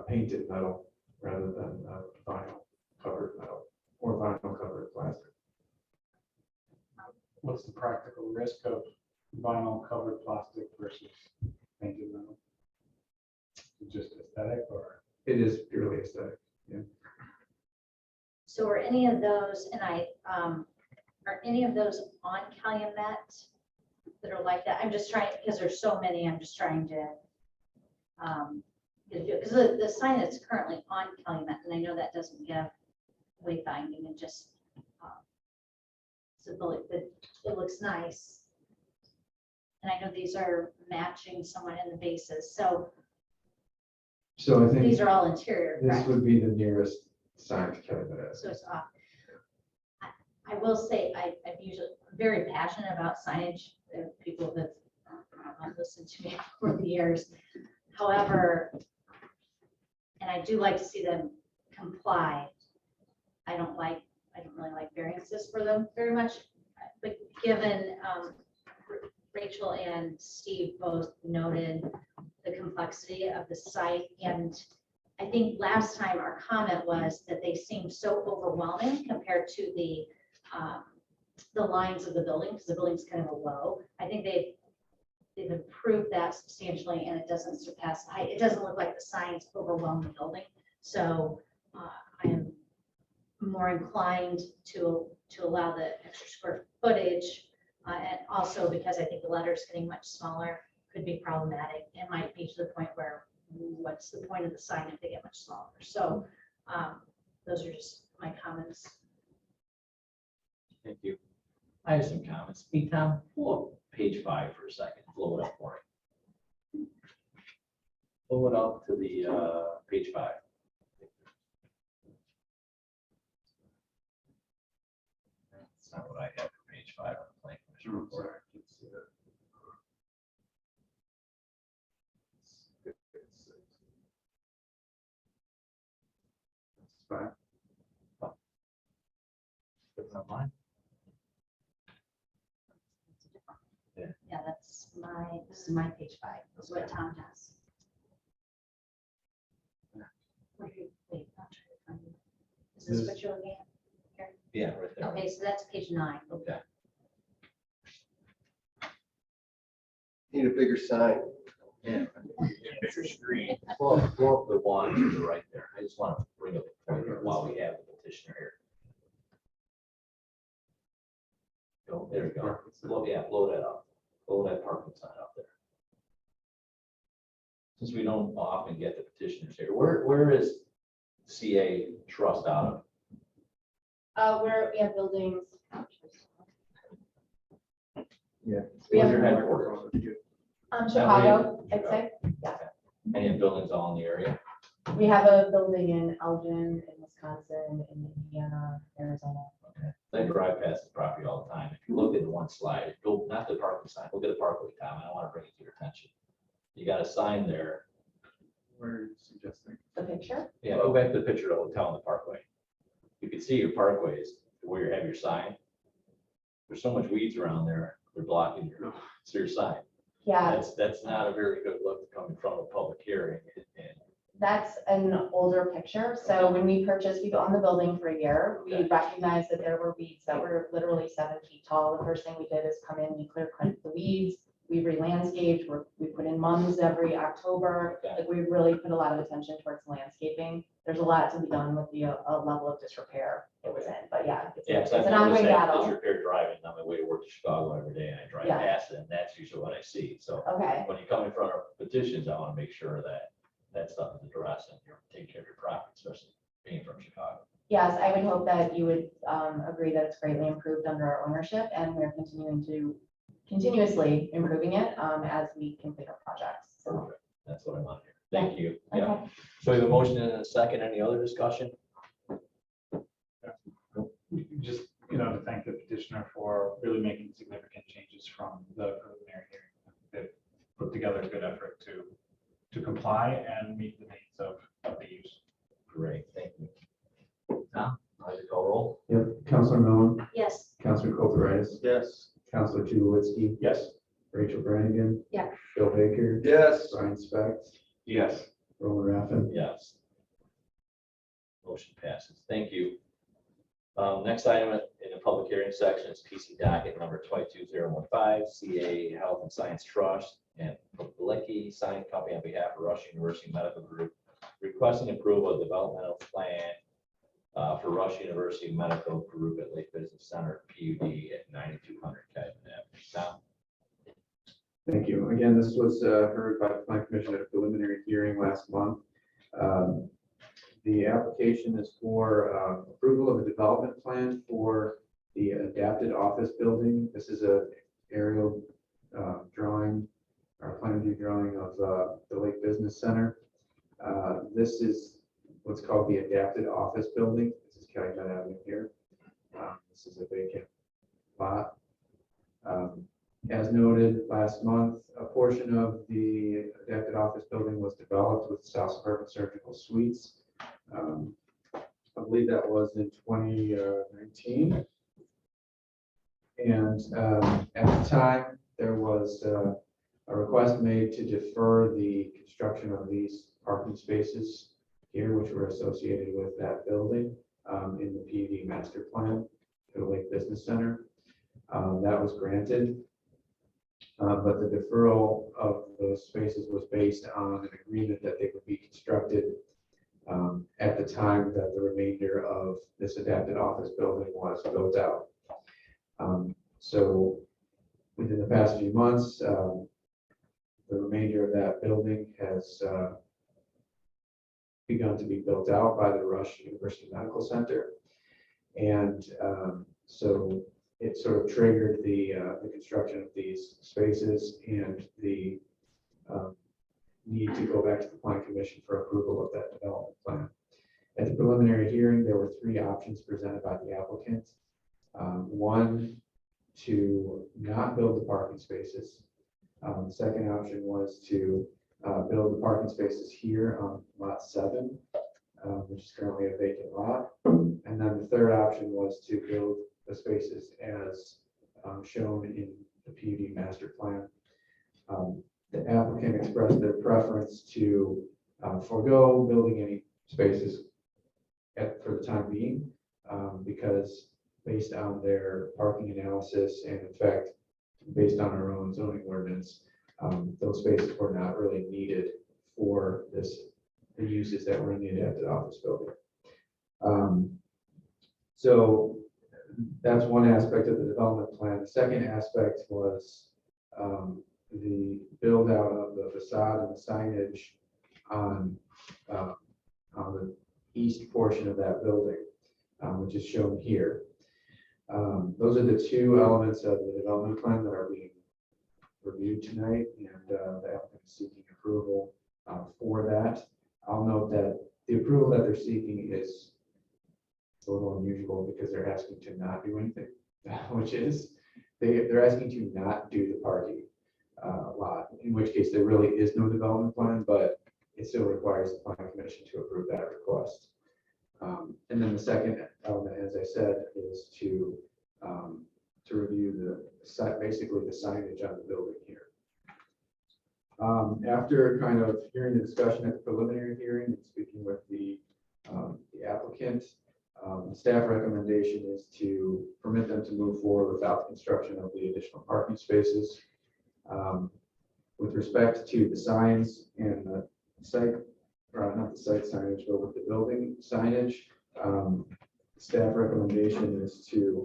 painted metal, rather than vinyl covered metal or vinyl covered plastic. What's the practical risk of vinyl covered plastic versus painted metal? Just aesthetic, or? It is purely aesthetic. So are any of those, and are any of those on Calumet that are like that? I'm just trying, because there's so many, I'm just trying to, because the sign that's currently on Calumet, and I know that doesn't give wayfinding and just stability, but it looks nice. And I know these are matching somewhat in the bases, so So I think these are all interior, this correct? would be the nearest sign to Calumet. So it's off. I will say, I'm usually very passionate about signage. There are people that listened to me over the years. However, and I do like to see them comply. I don't really like variances for them very much. But given Rachel and Steve both noted the complexity of the site, and I think last time our comment was that they seemed so overwhelming compared to the lines of the building, because the building's kind of a low. I think they've improved that substantially, and it doesn't surpass the height. It doesn't look like the signs overwhelm the building. So I am more inclined to allow the extra square footage, and also because I think the letters getting much smaller could be problematic. It might be to the point where, what's the point of the sign if they get much smaller? So those are just my comments. Thank you. I have some comments. Hey, Tom, pull up page 5 for a second. Blow it up for me. Blow it up to the page 5. That's not what I have for page 5 on the plan commission report. It's fine. Put it online. Yeah, this is my page 5. This is what Tom has. Wait, I'll try to find it. Is this what you're looking at? Yeah, right there. Okay, so that's page 9. Okay. Need a bigger sign. Yeah. Bigger screen. Pull up the one to the right there. I just want to bring up a point here while we have the petitioner here. Go, there you go. Blow that up. Blow that parking sign up there. Since we don't often get the petitioners here, where is CA Trust out of? Where we have buildings. Yeah. We Where's have your headquarters? Chicago, I'd say. And you have buildings all in the area? We have a building in Elgin, in Wisconsin, in Indiana, Arizona. I drive past the property all the time. If you look at the one slide, go, not the parking sign, look at the parkway, Tom. I don't want to bring it to your attention. You got a sign there. What are you suggesting? The picture? Yeah, go back to the picture of the hotel and the parkway. You can see your parkways where you have your sign. There's so much weeds around there, they're blocking your sign. Yeah, That's not a very good look coming from a public hearing. And that's an older picture. So when we purchased, we owned the building for a year. We Okay. recognized that there were weeds that were literally 7 feet tall. The first thing we did is come in, we clear cut the weeds. We re-landscaped, we put in mums every October. Okay. Like we really put a lot of attention towards landscaping. There's a lot to be done with the level of disrepair it was in, but yeah, Yeah, it's because an I noticed ongoing that battle. disrepair driving on my way to work to Chicago every day, and I drive Yeah. past it, and that's usually what I see. So Okay, when you come in front of petitions, I want to make sure that that stuff is addressed and you're taking care of your property, especially being from Chicago. yes, I would hope that you would agree that it's greatly improved under our ownership, and we're continuously improving it as we complete our projects. So, Perfect. That's what I want to hear. Thank you. Yeah. okay. So we have a motion and a second. Any other discussion? Just, to thank the petitioner for really making significant changes from the preliminary hearing. They've put together a good effort to comply and meet the needs of the use. Great, thank you. Tom, how's it call roll? Yep, Counselor Mellon, Yes. Counselor Kulturitis, Yes. Counselor Tulowitzki, Yes. Rachel Branigan. Yeah. Bill Baker, Yes. Brian Specht, Yes. Roland Raffin. Yes. Motion passes. Thank you. Next item in the public hearing section is PC docket number 22015, CA Health and Science Trust and Publicity Sign Company on behalf of Rush University Medical Group requesting approval of developmental plan for Rush University Medical Group at Lake Business Center, PUD at 9200 Kevin Avenue. Tom? Thank you. Again, this was heard by the Plan Commission at a preliminary hearing last month. The application is for approval of a development plan for the adapted office building. This is a aerial drawing, or plan view drawing of the Lake Business Center. This is what's called the adapted office building. This is Calumet Avenue here. This is a vacant lot. As noted last month, a portion of the adapted office building was developed with South Suburban Surgical Suites. I believe that was in 2019. And at the time, there was a request made to defer the construction of these parking spaces here, which were associated with that building in the PUD master plan for the Lake Business Center. That was granted. But the deferral of those spaces was based on an agreement that they would be constructed at the time that the remainder of this adapted office building was built out. So within the past few months, the remainder of that building has begun to be built out by the Rush University Medical Center. And so it sort of triggered the construction of these spaces and the need to go back to the Plan Commission for approval of that development plan. At the preliminary hearing, there were 3 options presented by the applicant. One, to not build the parking spaces. The second option was to build the parking spaces here on lot 7, which is currently a vacant lot. And then the third option was to build the spaces as shown in the PUD master plan. The applicant expressed their preference to forego building any spaces for the time being, because based on their parking analysis and in fact, based on our own zoning ordinance, those spaces were not really needed for the uses that were in the adapted office building. So that's one aspect of the development plan. The second aspect was the build out of the facade and the signage on the east portion of that building, which is shown here. Those are the two elements of the development plan that are being reviewed tonight, and the applicant is seeking approval for that. I'll note that the approval that they're seeking is a little unusual because they're asking to not do anything, which is they're asking to not do the parking lot, in which case there really is no development plan, but it still requires the planning commission to approve that request. And then the second element, as I said, is to review basically the signage on the building here. After kind of hearing the discussion at the preliminary hearing and speaking with the applicant, the staff recommendation is to permit them to move forward without construction of the additional parking spaces. With respect to the signs and the site, or not the site signage, but with the building signage, staff recommendation is to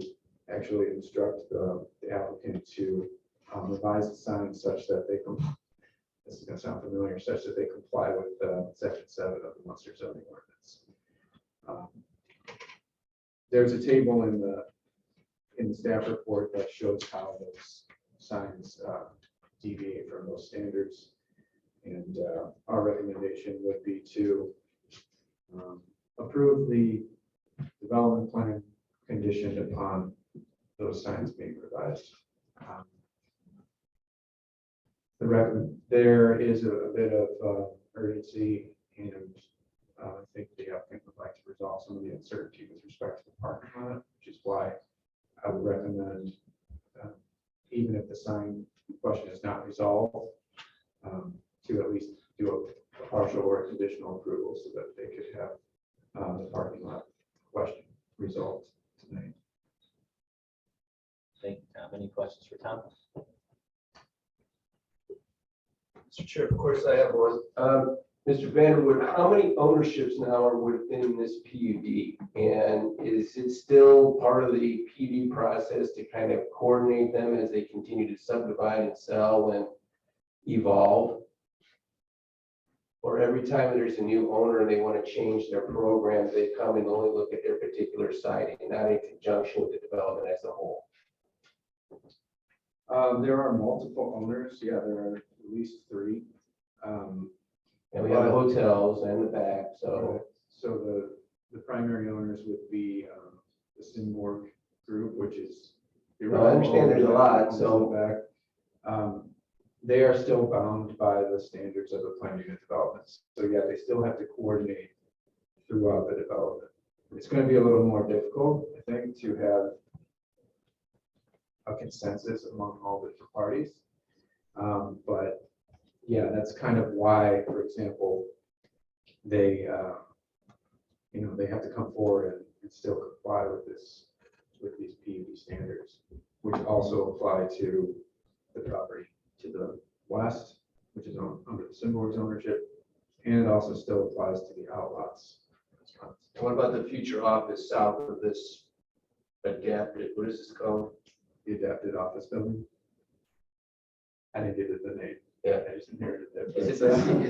actually instruct the applicant to revise the signs such that they this is going to sound familiar, such that they comply with section 7 of the Munster zoning ordinance. There's a table in the staff report that shows how those signs deviate from those standards. And our recommendation would be to approve the development plan conditioned upon those signs being revised. There is a bit of urgency, and I think the applicant would like to resolve some of the uncertainty with respect to the parking lot, which is why I would recommend, even if the sign question is not resolved, to at least do a partial or a conditional approval so that they could have the parking lot question resolved tonight. Thank you, Tom. Any questions for Tom? Mr. Chair, of course I have one. Mr. Vanderwood, how many ownerships now are within this PUD? And is it still part of the PUD process to kind of coordinate them as they continue to subdivide and sell and evolve? Or every time there's a new owner and they want to change their programs, they come and only look at their particular site and not in conjunction with the development as a whole? There are multiple owners. Yeah, there are at least 3. And we have the hotels and the back, so. So the primary owners would be the Simborg Group, which is. I understand there's a lot, so. Back. They are still bound by the standards of the planned unit developments. So yeah, they still have to coordinate throughout the development. It's going to be a little more difficult, I think, to have a consensus among all the different parties. But yeah, that's kind of why, for example, they they have to come forward and still comply with these PUD standards, which also apply to the property to the west, which is under the Simborg's ownership, and it also still applies to the outlots. And what about the future office south of this adapted, what is this called? The adapted office building. I didn't give it the name. Yeah. I just inherited that. Is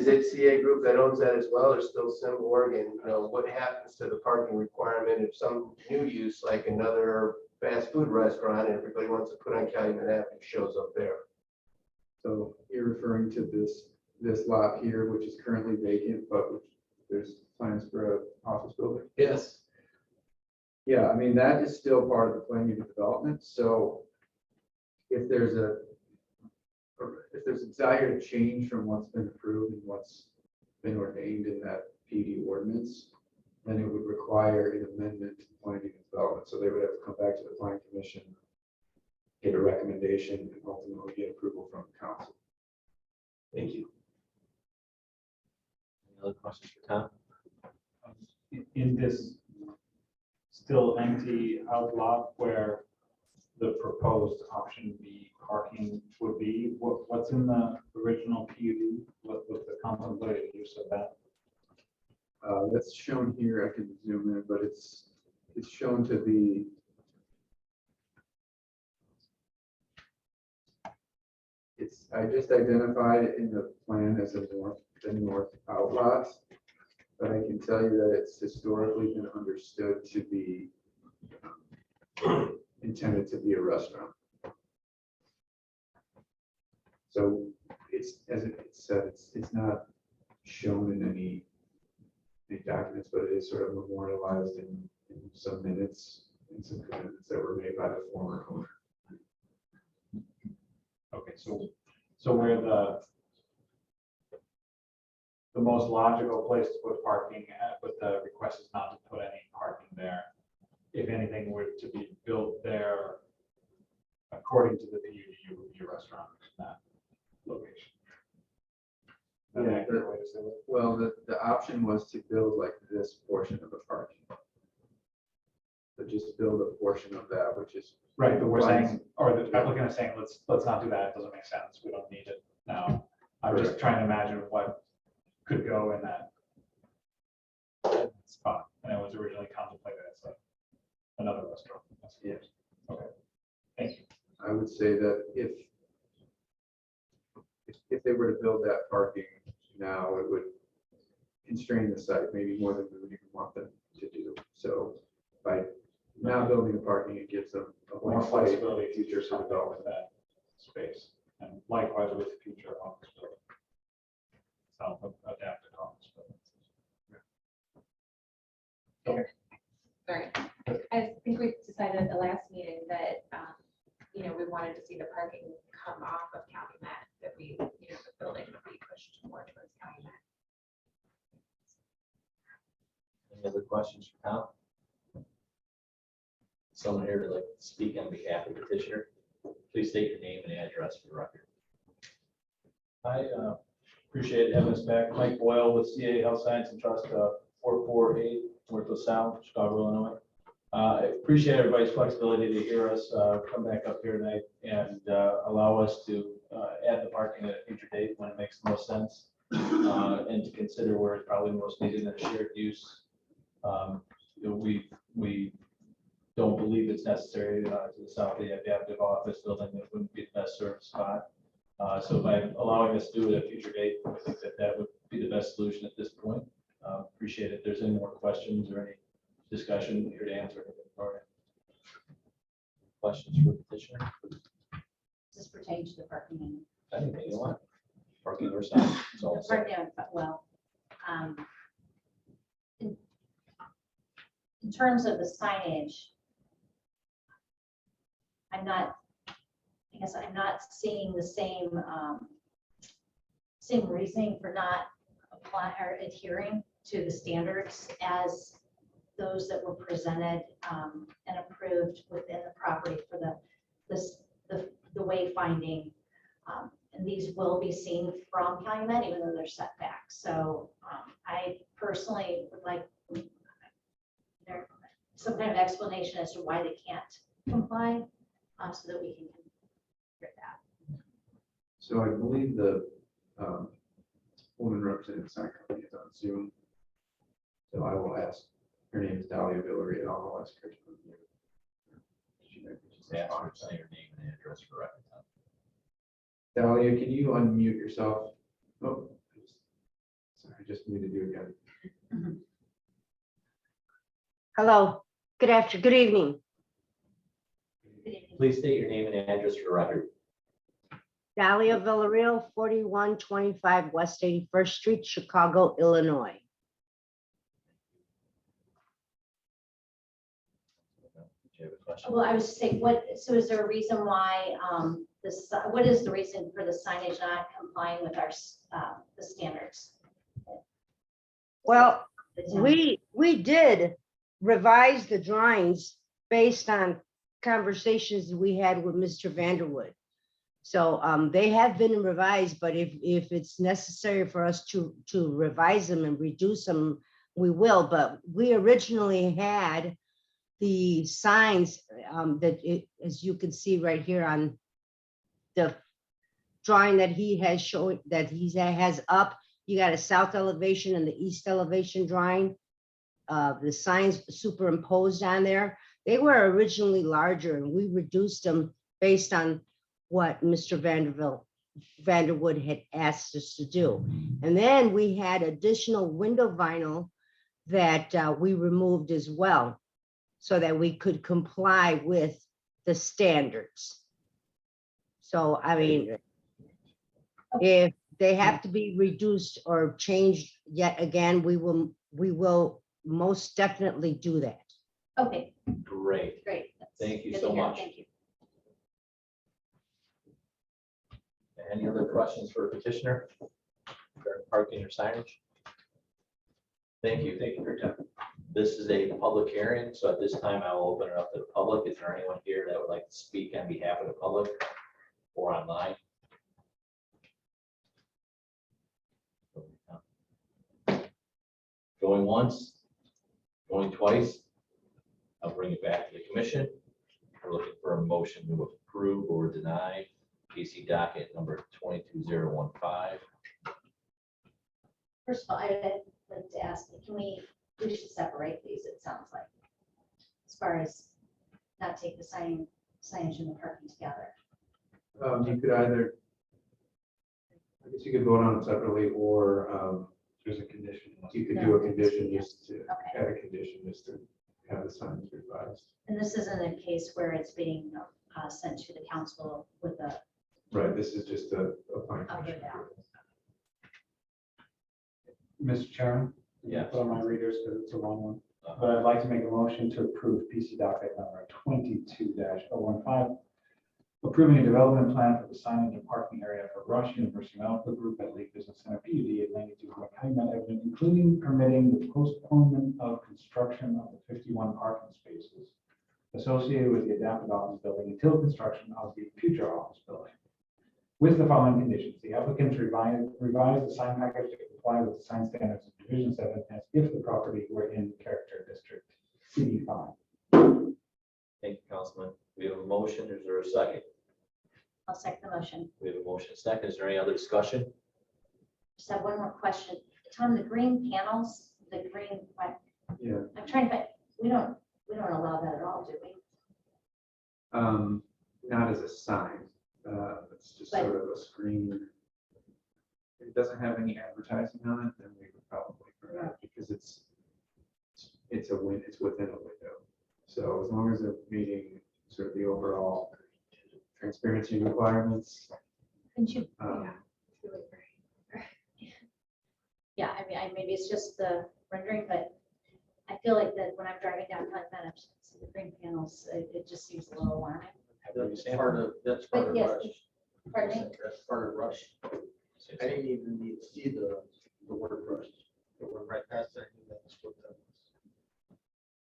it CA Group that owns that as well, or still Simborg? And what happens to the parking requirement if some new use, like another fast food restaurant, and everybody wants to put on Calumet Avenue, shows up there? So you're referring to this lot here, which is currently vacant, but which there's plans for an office building? Yes. Yeah, I mean, that is still part of the plan unit development. So if there's a desire to change from what's been approved and what's been ordained in that PUD ordinance, then it would require an amendment to the plan unit development. So they would have to come back to the planning commission, get a recommendation, and ultimately get approval from the council. Thank you. Any other questions for Tom? In this still empty outlot where the proposed option B parking would be, what's in the original PUD, what was the contemplated use of that? That's shown here. I can zoom in, but it's shown to be I just identified it in the plan as the north outlot, but I can tell you that it's historically been understood to be intended to be a restaurant. So it's, as it said, it's not shown in any documents, but it is sort of memorialized in some minutes and some commitments that were made by the former owner. Okay, so where the most logical place to put parking, but the request is not to put any parking there. If anything were to be built there, according to the PUD, it would be a restaurant in that location. Is that an Yeah, accurate way to say it? Well, the option was to build like this portion of the parking. So just build a portion of that, which is. Right, but we're saying, or the applicant is saying, let's not do that, it doesn't make sense, we don't need it now. I'm just trying to imagine what could go in that spot, and it was originally contemplated as another restaurant. Yes. Okay, thank you. I would say that if they were to build that parking now, it would constrain the site maybe more than we would even want them to do. So by now building the parking, it gives them a More blank slate flexibility, for future to develop with that space, and likewise with the future office building. Self-adapted office building. Sorry, I think we decided at the last meeting that, we wanted to see the parking come off of Calumet, that we, the building would be pushed more towards Calumet. Any other questions for Tom? Someone here to like speak on behalf of the petitioner. Please state your name and address for the record. I appreciate having us back. Mike Boyle with CA Health Science and Trust, 448 North South, Chicago, Illinois. I appreciate everybody's flexibility to hear us come back up here tonight and allow us to add the parking at a future date when it makes the most sense, and to consider where it's probably most needed in a shared use. We don't believe it's necessary to the south of the adaptive office building. That wouldn't be the best served spot. So by allowing us to do it at a future date, I think that would be the best solution at this point. Appreciate it. If there's any more questions or any discussion, here to answer. Questions for the petitioner? This pertains to the parking. Anything you want? Parking or sign? It's all The set. parking, well, in terms of the signage, I guess I'm not seeing the same reasoning for not applying or adhering to the standards as those that were presented and approved within the property for the wayfinding. And these will be seen from Calumet, even though they're set back. So I personally would like some kind of explanation as to why they can't comply, so that we can get that. So I believe the woman representing the sign company is on Zoom. So I will ask, her name is Dahlia Villarreal. I'll ask her to review. She might be just Ask her to say your name and address for record. Dahlia, can you unmute yourself? Oh, sorry, I just muted you again. Hello, good evening. Please state your name and address for the record. Dahlia Villarreal, 4125 West 81st Street, Chicago, Illinois. Do you have a question? Well, I was just saying, so is there a reason why, what is the reason for the signage not complying with our, the standards? Well, we did revise the drawings based on conversations we had with Mr. Vanderwood. So they have been revised, but if it's necessary for us to revise them and reduce them, we will. But we originally had the signs as you can see right here on the drawing that he has showing, that he has up, you got a south elevation and the east elevation drawing. The signs superimposed on there. They were originally larger and we reduced them based on what Mr. Vanderwood had asked us to do. And then we had additional window vinyl that we removed as well, so that we could comply with the standards. So, I mean, if they have to be reduced or changed yet again, we will most definitely do that. Okay, Great. great. That's Thank you good so to hear. much. Thank you. Any other questions for petitioner? Parking or signage? Thank you. Thank you for your time. This is a public hearing, so at this time I will open it up to the public. Is there anyone here that would like to speak on behalf of the public or online? Going once, going twice. I'll bring it back to the commission. We're looking for a motion to approve or deny PC docket number 22015. First of all, I'd like to ask, we should separate these, it sounds like, as far as not take the signage and the parking together. You could either, I guess you could vote on it separately, or There's a condition. you could do a condition just to Okay. add a condition just to have the signs revised. And this isn't a case where it's being sent to the council with a, Right, this is just a plan. I'll give it out. Mr. Chairman? Yeah. Put on my readers because it's a long one. But I'd like to make a motion to approve PC docket number 22-015, approving a development plan for the signage and parking area for Rush University Medical Group at Lake Business Center, PUD at 92 Calumet Avenue, including permitting the postponement of construction of the 51 parking spaces associated with the adapted office building until construction of the future office building. With the following conditions, the applicants revise the sign package to comply with the sign standards of Division 7 as if the property were in Character District CD5. Thank you, Councilman. We have a motion. Is there a second? I'll second the motion. We have a motion second. Is there any other discussion? Just have one more question. Tom, the green panels, Yeah. I'm trying to, we don't allow that at all, do we? Not as a sign, it's just But- sort of a screen. If it doesn't have any advertising on it, then we would probably permit it, because it's within a window. So as long as they're meeting sort of the overall transparency requirements. Couldn't you? um, Yeah, I mean, maybe it's just the rendering, but I feel like that when I'm driving down Calumet, I see the green panels, it just seems a little alarming. That's part of But yes, Rush. pardon me? That's part of Rush. I didn't even need to see the word Rush. It went right past that. and that's what that was.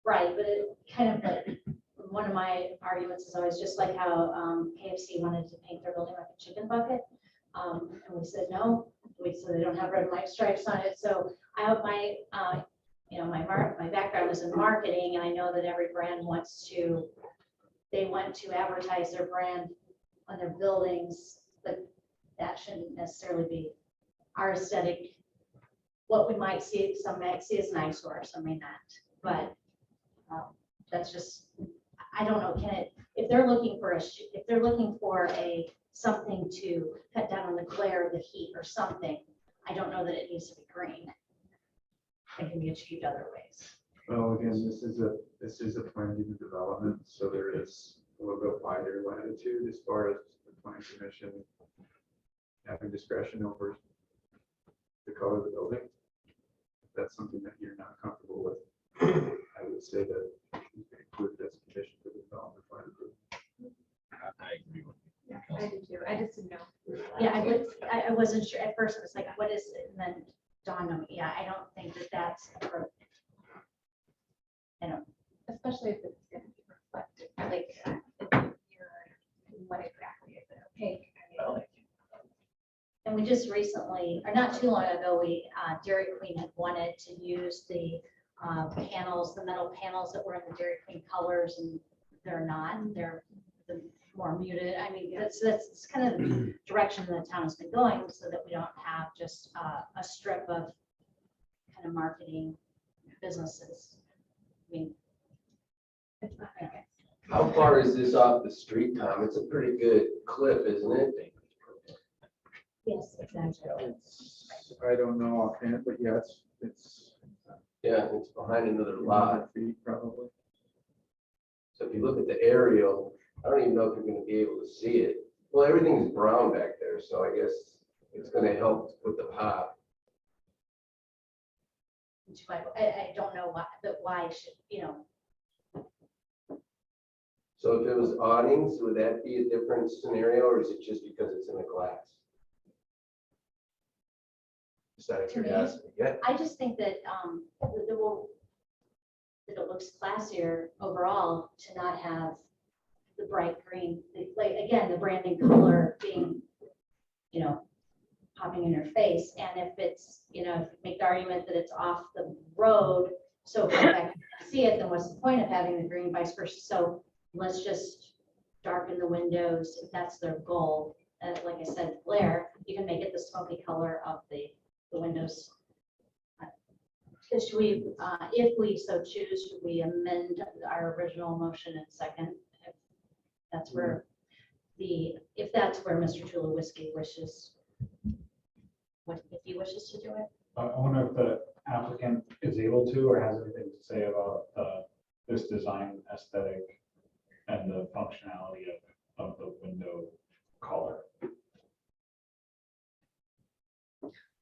Right, but it kind of like, one of my arguments is always just like how KFC wanted to paint their building like a chicken bucket. And we said, no, so they don't have red and white stripes on it. So I hope my, my background is in marketing, and I know that every brand they want to advertise their brand on their buildings, but that shouldn't necessarily be our aesthetic. What we might see, some might see as an eyesore, some may not, but that's just, I don't know, if they're looking for something to cut down on the glare of the heat or something, I don't know that it needs to be green. It can be achieved other ways. Well, again, this is a planned unit development, so there is a little bit wider latitude as far as the plan commission having discretion over the color of the building. If that's something that you're not comfortable with, I would say that you can include this condition for the development plan approval. I agree with you. Yeah, I do too. I just didn't know. Yeah, I wasn't sure at first. I was like, what is it? And then dawned on me, yeah, I don't think that that's appropriate. I don't. Especially if it's going to be reflective, like, if you're, what exactly is it? Opaque? I mean, like, And we just recently, or not too long ago, Dairy Queen had wanted to use the panels, the metal panels that were in the Dairy Queen colors, and they're not. They're the more muted. I mean, that's kind of the direction the town has been going, so that we don't have just a strip of kind of marketing businesses. I mean, okay. How far is this off the street, Tom? It's a pretty good clip, isn't it? Yes, exactly. I don't know offhand, but yeah, it's. Yeah, it's behind another lot. Feet probably. So if you look at the aerial, I don't even know if you're gonna be able to see it. Well, everything's brown back there, so I guess it's gonna help with the pop. I don't know why, but why should, you know, So if it was awnings, would that be a different scenario, or is it just because it's in the glass? Just out of To me? curiosity, yeah. I just think that, that it looks classier overall to not have the bright green, like, again, the branding color being, you know, popping in your face. And if it's, you know, if you make the argument that it's off the road, so if I can see it, then what's the point of having the green, vice versa? So let's just darken the windows if that's their goal. Like I said, glare, you can make it the smoky color of the windows. Should we, if we so choose, should we amend our original motion and second? If that's where if that's where Mr. Tulowitzki wishes, if he wishes to do it? I wonder if the applicant is able to, or has anything to say about this design aesthetic and the functionality of the window color.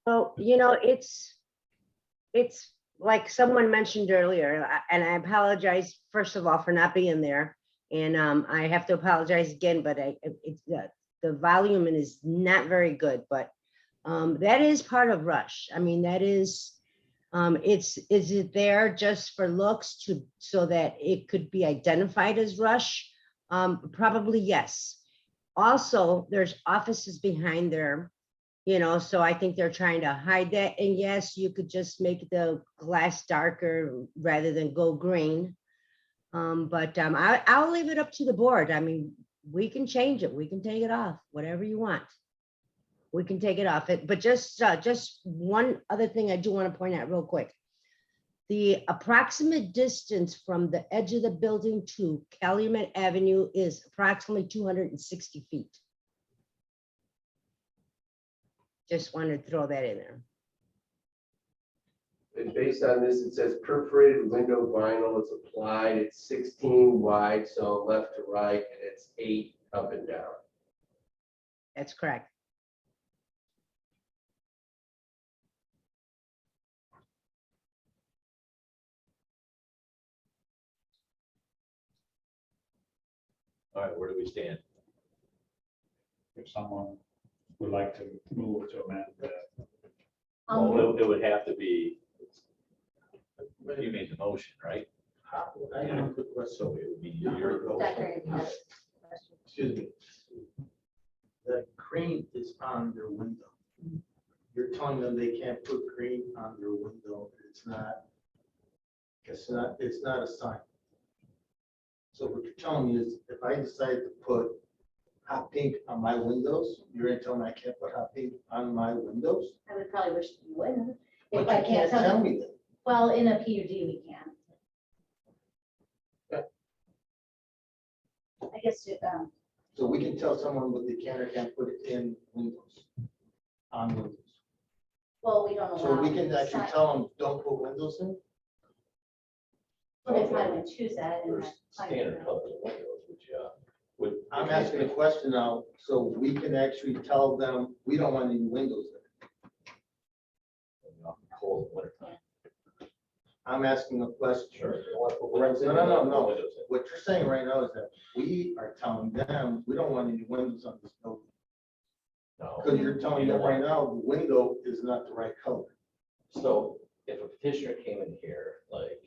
Well, you know, it's like someone mentioned earlier, and I apologize, first of all, for not being there. And I have to apologize again, but the volume is not very good, but that is part of Rush. I mean, that is, is it there just for looks so that it could be identified as Rush? Probably yes. Also, there's offices behind there, you know, so I think they're trying to hide that. And yes, you could just make the glass darker rather than go green. But I'll leave it up to the board. I mean, we can change it. We can take it off, whatever you want. We can take it off. But just one other thing I do want to point out real quick. The approximate distance from the edge of the building to Calumet Avenue is approximately 260 feet. Just wanted to throw that in there. And based on this, it says perforated window vinyl is applied. It's 16 wide, so left to right, and it's 8 up and down. That's correct. All right, where do we stand? If someone would like to move to amend the, Well, it would have to be, you made the motion, right? I have a quick question. So it would be your Zachary, motion. Excuse me. The green is on their window. You're telling them they can't put green on their window. It's not a sign. So what you're telling me is if I decide to put hot pink on my windows, you're gonna tell me I can't put hot pink on my windows? I would probably wish you wouldn't. But If I you can't tell tell, me that. well, in a PUD, we can. I guess, So we can tell someone what they can or can't put it in windows, on windows. well, we don't So allow. we can actually sign- tell them, don't put windows in? Well, they probably would choose that. and There's that- standard colors of windows, which would. I'm asking a question now, so we can actually tell them, we don't want any windows there. Cold winter time. I'm asking a question. Sure. You don't want to put windows in, No, no, no, put no. windows in. What you're saying right now is that we are telling them, we don't want any windows on this building. No. Because you're telling them right now, the window is not the right color. So if a petitioner came in here, like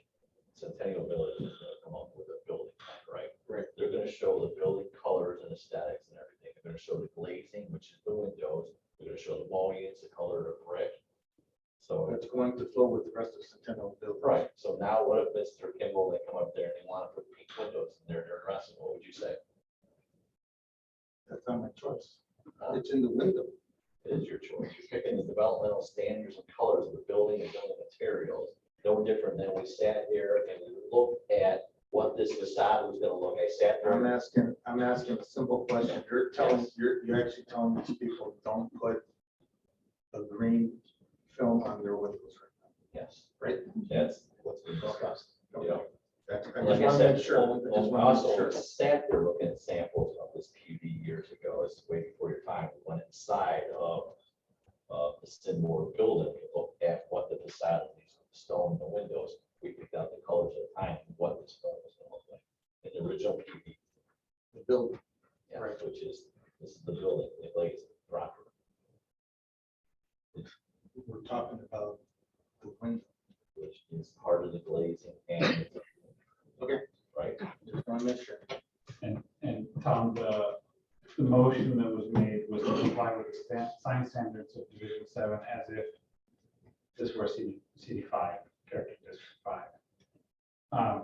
Centennial Village is gonna come up with a building plan, right? Right. They're gonna show the building colors and aesthetics and everything. They're gonna show the glazing, which is the windows. They're gonna show the mullions, the color of brick. So, That's going to flow with the rest of Centennial Building. right, so now what if Mr. Kimball, they come up there and they wanna put pink windows in their address, what would you say? That's not my choice. It's in the window. It is your choice. You're picking the developmental standards and colors of the building and building materials. No different than we sat here and we looked at what this facade was gonna look. I sat there. I'm asking a simple question. You're telling, you're actually telling these people, don't put a green film on their windows right Yes, now, right? that's what's been discussed. You know, That's, I like just I want to said, make sure. I well, just we want to make also sure. sat there looking at samples of this PUD years ago. It's way before your time. We went inside of the Sidmore building, we looked at what the facade of these stone in the windows. We picked out the colors at the time, and what the stone was going to look like. In the original PUD, The building. yeah, Right. which is, this is the building, the glaze proper. We're talking about the window. Which is part of the glazing and. Okay. Right. Just want to make sure. And Tom, the motion that was made was to comply with the sign standards of Division 7 as if this were CD5, character district 5.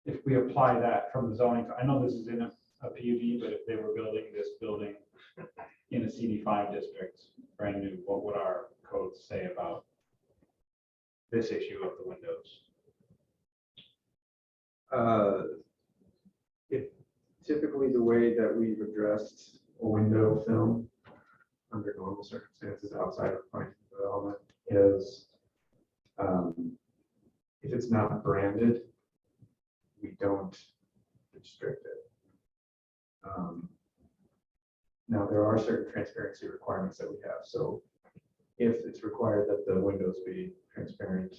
If we apply that from the zoning, I know this is in a PUD, but if they were building this building in a CD5 district, brand new, what would our codes say about this issue of the windows? If typically the way that we've addressed a window film under normal circumstances outside of planning development is if it's not branded, we don't restrict it. Now, there are certain transparency requirements that we have. So if it's required that the windows be transparent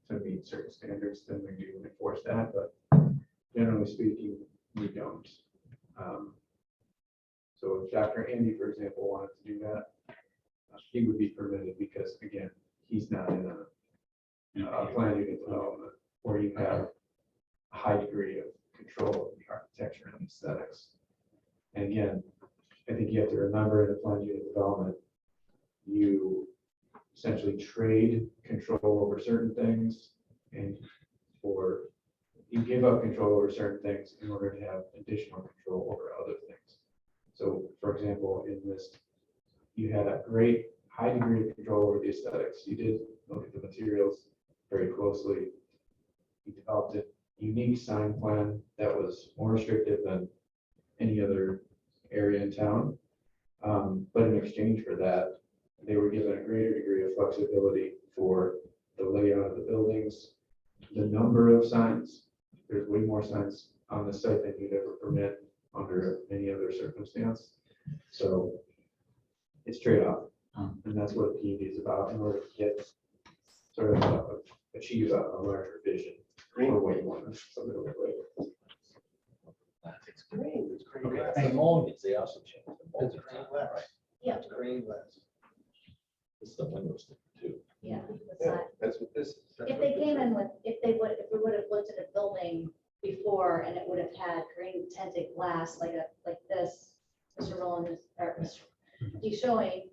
to meet certain standards, then we do enforce that, but generally speaking, we don't. So if Dr. Andy, for example, wanted to do that, he would be permitted because, again, he's not in a plan unit development where you have a high degree of control of the architecture and aesthetics. And again, I think you have to remember in a plan unit development, you essentially trade control over certain things and you give up control over certain things in order to have additional control over other things. So for example, in this, you had a great high degree of control over the aesthetics. You did look at the materials very closely. You developed a unique sign plan that was more restrictive than any other area in town. But in exchange for that, they were given a greater degree of flexibility for the layout of the buildings, the number of signs. There's way more signs on the site than you'd ever permit under any other circumstance. So it's trade-off, and that's what a PUD is about in order to get sort of achieve a larger vision for what you want something to look like. It's green. It's green Okay, glass. thank you. Mullions, they also changed the It's mullions, green glass. right? Yeah. It's green glass. This is the window sticker too. Yeah. it's not- That's what this is. If they came in with, if we would have looked at a building before and it would have had green tinted glass like this, Mr. Rowland is, or Mr. He's showing,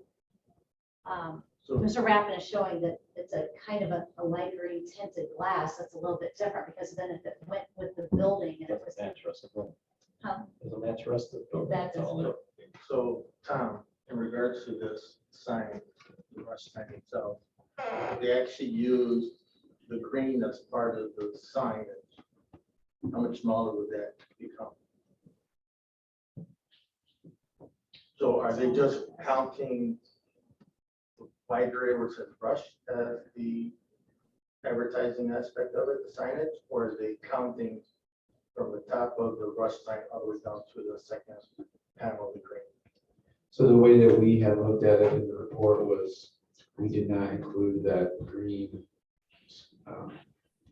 So Mr. Rappin is showing that it's a kind of a light green tinted glass. That's a little bit different because then if it went with the building and it was, Doesn't match the rest of the building. huh? Doesn't match the rest of the building. That That's all doesn't- there. So, Tom, in regards to this sign, the rush sign itself, they actually use the green as part of the sign. How much smaller would that become? So are they just counting the wide area where it says rush as the advertising aspect of it, the signage, or are they counting from the top of the rush sign all the way down to the second panel of the green? So the way that we had looked at it in the report was, we did not include that green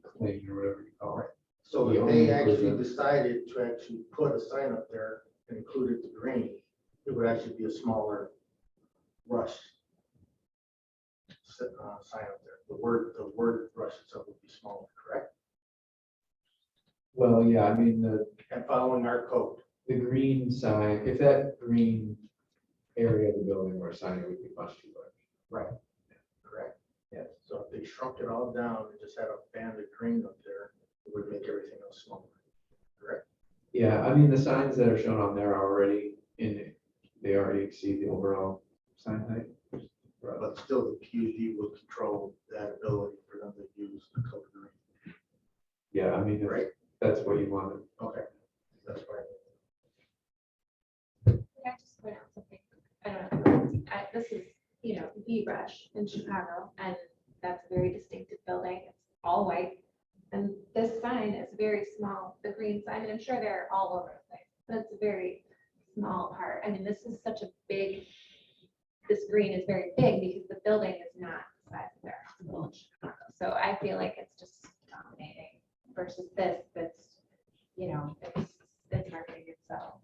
cling or whatever you call it. So We if only they actually include decided to actually put a sign up there and included the green, it would actually be a smaller rush sign up there. The word rush itself would be smaller, correct? Well, yeah, I mean, And following our code. the green sign, if that green area of the building were a sign, it would be much too large. Right. Correct. Yeah. So if they shrunk it all down and just had a band of green up there, it would make everything else smaller. Correct? Yeah, I mean, the signs that are shown on there are already they already exceed the overall sign height. But still, the PUD will control that ability for them to use the color green. Yeah, I mean, if Right. that's what you wanted. Okay, that's right. Can I just point out something? I don't know. This is, V-Brush in Chicago, and that's a very distinctive building. It's all white. And this sign is very small, the green sign, and I'm sure they're all over the place, but it's a very small part. I mean, this is such a big, this green is very big because the building is not the size of their hospital in Chicago. So I feel like it's just dominating versus this, that's, it's marketing itself.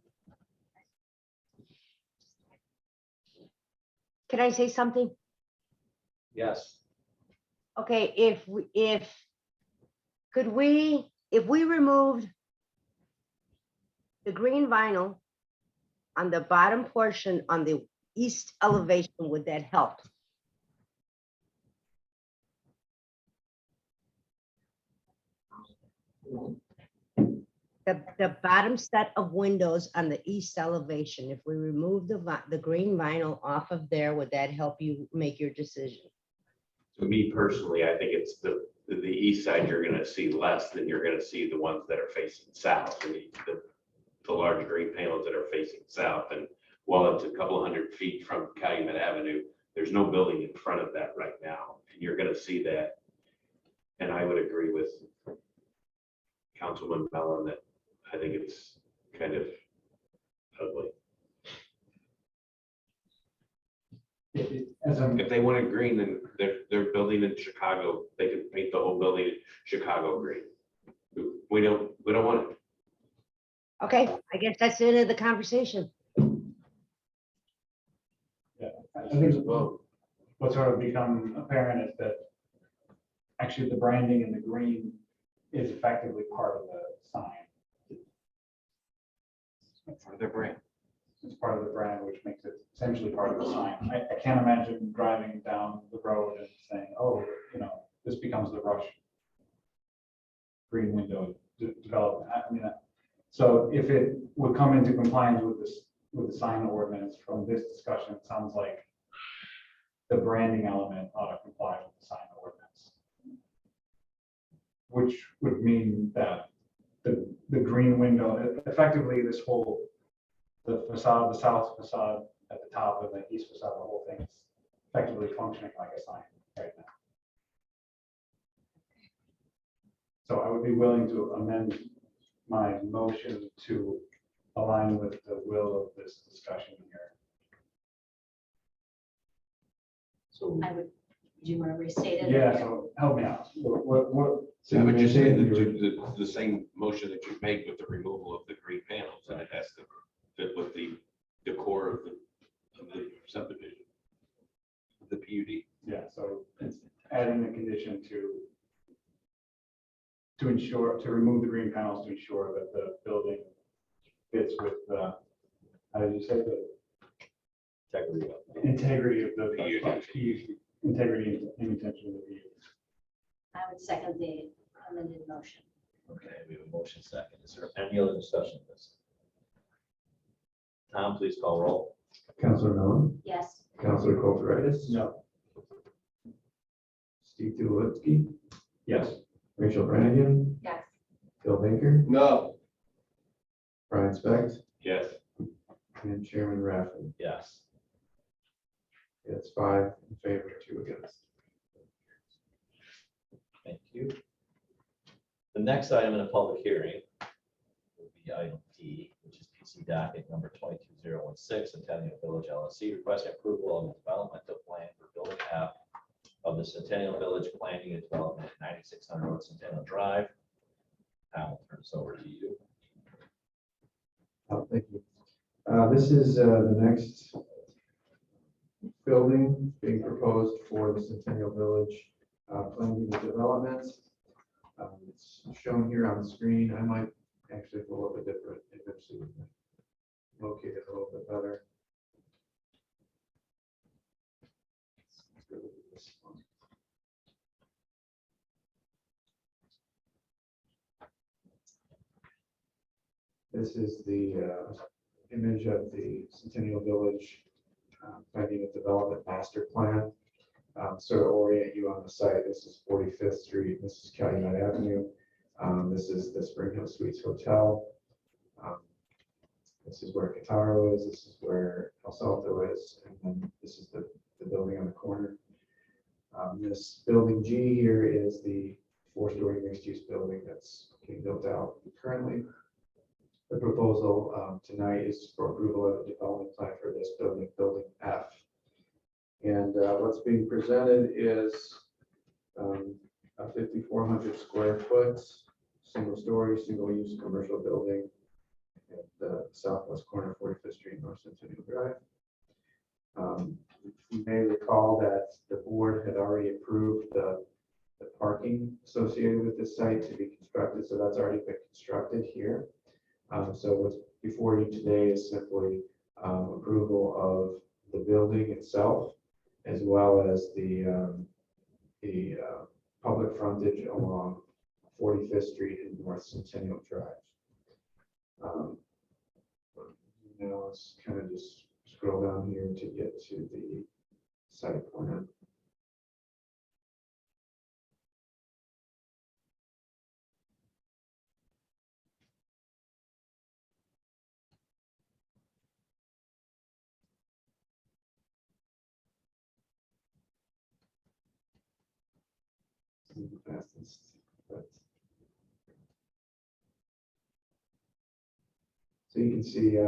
Can I say something? Yes. Okay, if we removed the green vinyl on the bottom portion on the east elevation, would that help? The bottom set of windows on the east elevation, if we remove the green vinyl off of there, would that help you make your decision? To me personally, I think it's the east side, you're gonna see less than you're gonna see the ones that are facing south. And the large green panels that are facing south, and while it's a couple hundred feet from Calumet Avenue, there's no building in front of that right now, and you're gonna see that. And I would agree with Councilman Mellon that I think it's kind of ugly. If they want it green, then they're building in Chicago, they can paint the whole building Chicago green. We don't want it. Okay, I guess that's the end of the conversation. Yeah, I think what sort of become apparent is that actually the branding in the green is effectively part of the sign. For their brand. It's part of the brand, which makes it essentially part of the sign. I can't imagine driving down the road and saying, oh, this becomes the Rush green window development. I mean, so if it would come into compliance with the sign ordinance from this discussion, it sounds like the branding element ought to comply with the sign ordinance. Which would mean that the green window, effectively this whole, the facade, the south facade at the top and the east facade, the whole thing is effectively functioning like a sign right now. So I would be willing to amend my motion to align with the will of this discussion here. So do you want to restate it? Yeah, so help me out. What? I would just say that the same motion that you made with the removal of the green panels, and it has to fit with the decor of the subdivision, the PUD. Yeah, so it's adding the condition to ensure, to remove the green panels to ensure that the building fits with the, how did you say, the integrity of the PUD, integrity and intention of the PUD. I would second the amended motion. Okay, we have a motion second. Is there any other discussion of this? Tom, please call roll. Counselor Mellon, Yes. Counselor Kulturitis. No. Steve Tulowitzki, Yes. Rachel Brannigan, Yes. Phil Baker, No. Brian Specht, Yes. and Chairman Raffin. Yes. It's 5 in favor, 2 against. Thank you. The next item in a public hearing will be item D, which is PC docket number 22016, Centennial Village LLC, requesting approval of the developmental plan for building F of the Centennial Village Planning and Development at 9600 North Centennial Drive. I'll turn this over to you. Oh, thank you. This is the next building being proposed for the Centennial Village planning and development. It's shown here on the screen. I might actually pull up a different image so we can locate it a little bit better. Let's go with this one. This is the image of the Centennial Village planning and development master plan. Sort of orient you on the site. This is 45th Street. This is Calumet Avenue. This is the Spring Hill Suites Hotel. This is where Cataro is. This is where El Salto is. And then this is the building on the corner. This building G here is the 4-story mixed-use building that's being built out currently. The proposal tonight is for approval of a development plan for this building, building F. And what's being presented is a 5,400 square foot, single-story, single-use commercial building at the southwest corner of 45th Street, North Centennial Drive. You may recall that the board had already approved the parking associated with this site to be constructed, so that's already been constructed here. So what's before you today is simply approval of the building itself, as well as the public frontage along 45th Street and North Centennial Drive. Now let's kind of just scroll down here to get to the site plan. Fastest, but so you can see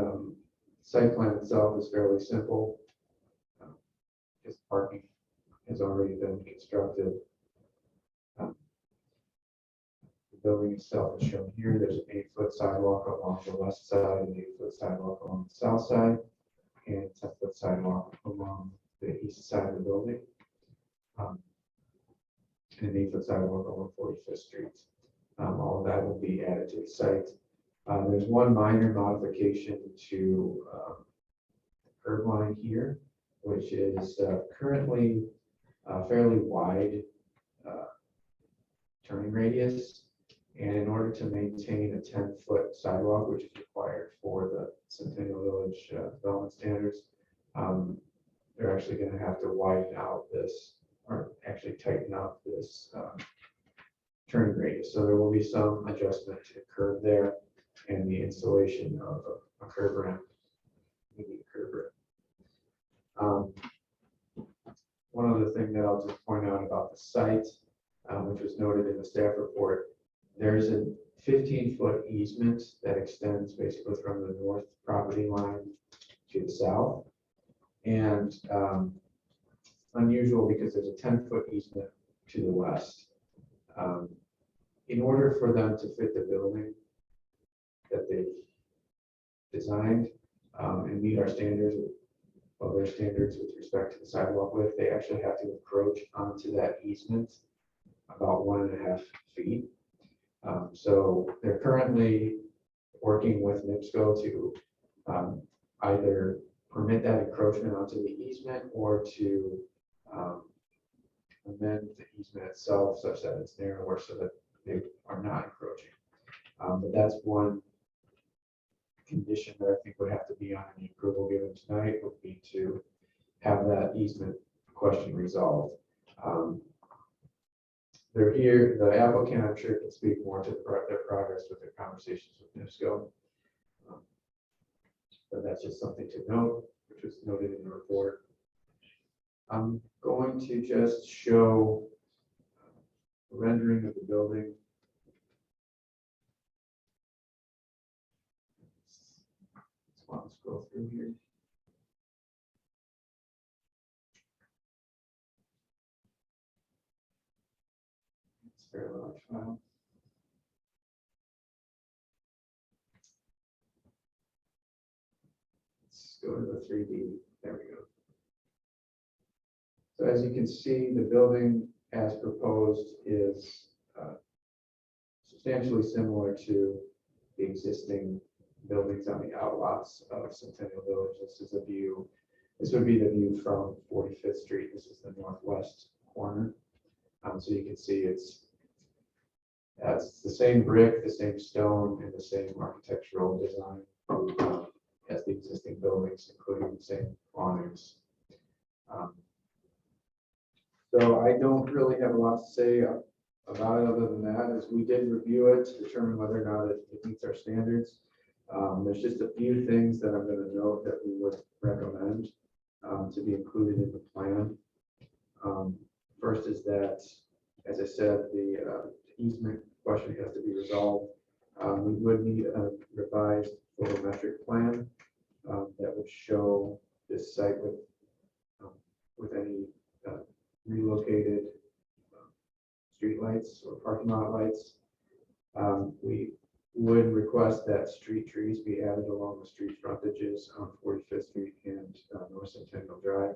site plan itself is fairly simple. This parking has already been constructed. The building itself is shown here. There's an 8-foot sidewalk along the west side, an 8-foot sidewalk along the south side, and 10-foot sidewalk along the east side of the building. And an 8-foot sidewalk along 45th Street. All of that will be added to the site. There's one minor modification to the curb line here, which is currently a fairly wide turning radius. And in order to maintain a 10-foot sidewalk, which is required for the Centennial Village development standards, they're actually going to have to widen out this, or actually tighten up this turning radius. So there will be some adjustment to the curb there and the installation of a curb ramp. One other thing that I'll just point out about the site, which was noted in the staff report, there's a 15-foot easement that extends basically from the north property line to the south. And unusual because there's a 10-foot easement to the west. In order for them to fit the building that they've designed and meet our standards, well, their standards with respect to the sidewalk width, they actually have to encroach onto that easement about 1.5 feet. So they're currently working with NIPSCO to either permit that encroachment onto the easement or to amend the easement itself such that it's narrower so that they are not encroaching. But that's one condition that I think would have to be on any approval given tonight, would be to have that easement question resolved. They're here, the applicant, I'm sure, can speak more to their progress with their conversations with NIPSCO. But that's just something to note, which was noted in the report. I'm going to just show a rendering of the building. Just want to scroll through here. It's a very large file. Let's go to the 3D. There we go. So as you can see, the building as proposed is substantially similar to the existing buildings on the outlots of Centennial Village. This is a view. This would be the view from 45th Street. This is the northwest corner. So you can see it's the same brick, the same stone, and the same architectural design. as the existing buildings, including the same awnings. So I don't really have a lot to say about it other than that, as we did review it to determine whether or not it meets our standards. There's just a few things that I'm going to note that we would recommend to be included in the plan. First is that, as I said, the easement question has to be resolved. We would need a revised photometric plan that would show this site with any relocated streetlights or parking lot lights. We would request that street trees be added along the street frontages on 45th Street and North Centennial Drive,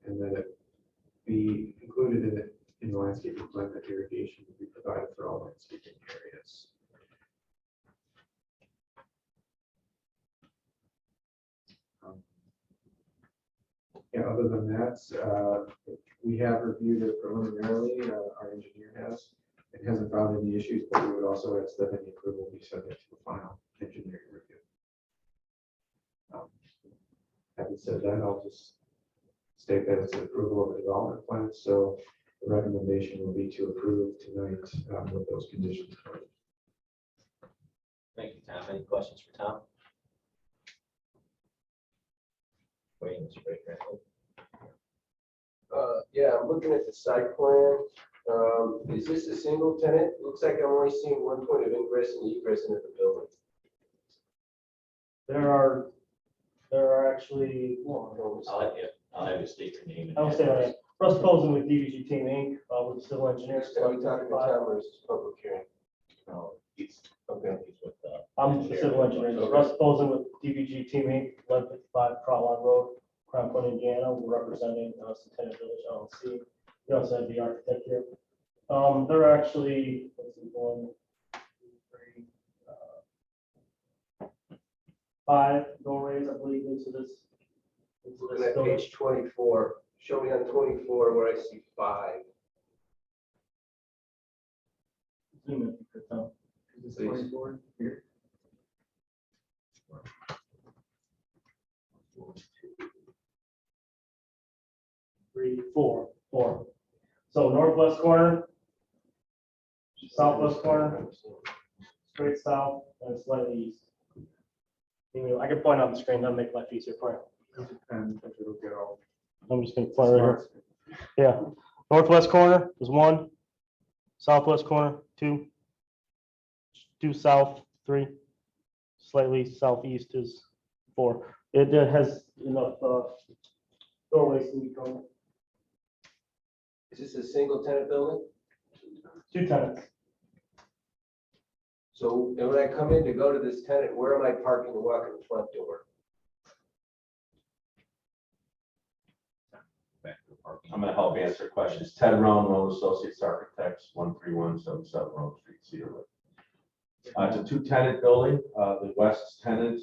and that it be included in the landscaping plan that irrigation would be provided for all landscaping areas. Yeah, other than that, we have reviewed it preliminarily, our engineer has. It hasn't found any issues, but we would also ask that any approval be subject to a final engineering review. Having said that, I'll just state that it's an approval of a development plan, so the recommendation will be to approve tonight with those conditions. Thank you, Tom. Any questions for Tom? Wayne, Mr. Baker. Yeah, I'm looking at the site plan. Is this a single tenant? Looks like I'm only seeing one point of ingress and egress into the building. There are actually, I'll have you state your name. I will say that, Russ Colson with DVG Team Inc., with the civil engineers. Are we talking to Tom or is this public hearing? No, he's, Okay. he's with, I'm the civil engineer. Okay. Russ Colson with DVG Team Inc., 1155 Crowlon Road, Crown Point, Indiana. We're representing Centennial Village LLC. We also have the architect here. There are actually, let's see, 1, 2, 3, 5 doorways, I believe, into this. Looking at page 24. Show me on 24 where I see 5. Zoom in, Tom. Is this 24 here? 3, 4. So northwest corner, southwest corner, straight south, and slightly east. I can point on the screen, that'll make life easier for you. And if it'll get all. I'm just gonna point right here. Yeah, northwest corner is 1, southwest corner, 2, due south, 3, slightly southeast is 4. It has enough doorways to be going. Is this a single tenant building? 2 tenants. So when I come in to go to this tenant, where am I parking to walk in the front door? I'm gonna help answer questions. Ted Round, Road Associates Architects, 13177 Road Street, Cedar Lake. It's a 2-tenant building. The west tenant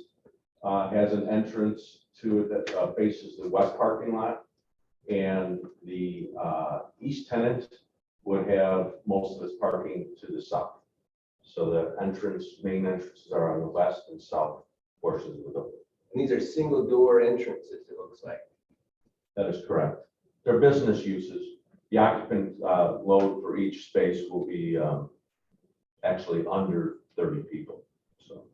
has an entrance to it that faces the west parking lot. And the east tenant would have most of its parking to the south. So the main entrances are on the west and south portions of the building. And these are single door entrances, it looks like. That is correct. They're business uses. The occupant load for each space will be actually under 30 people. So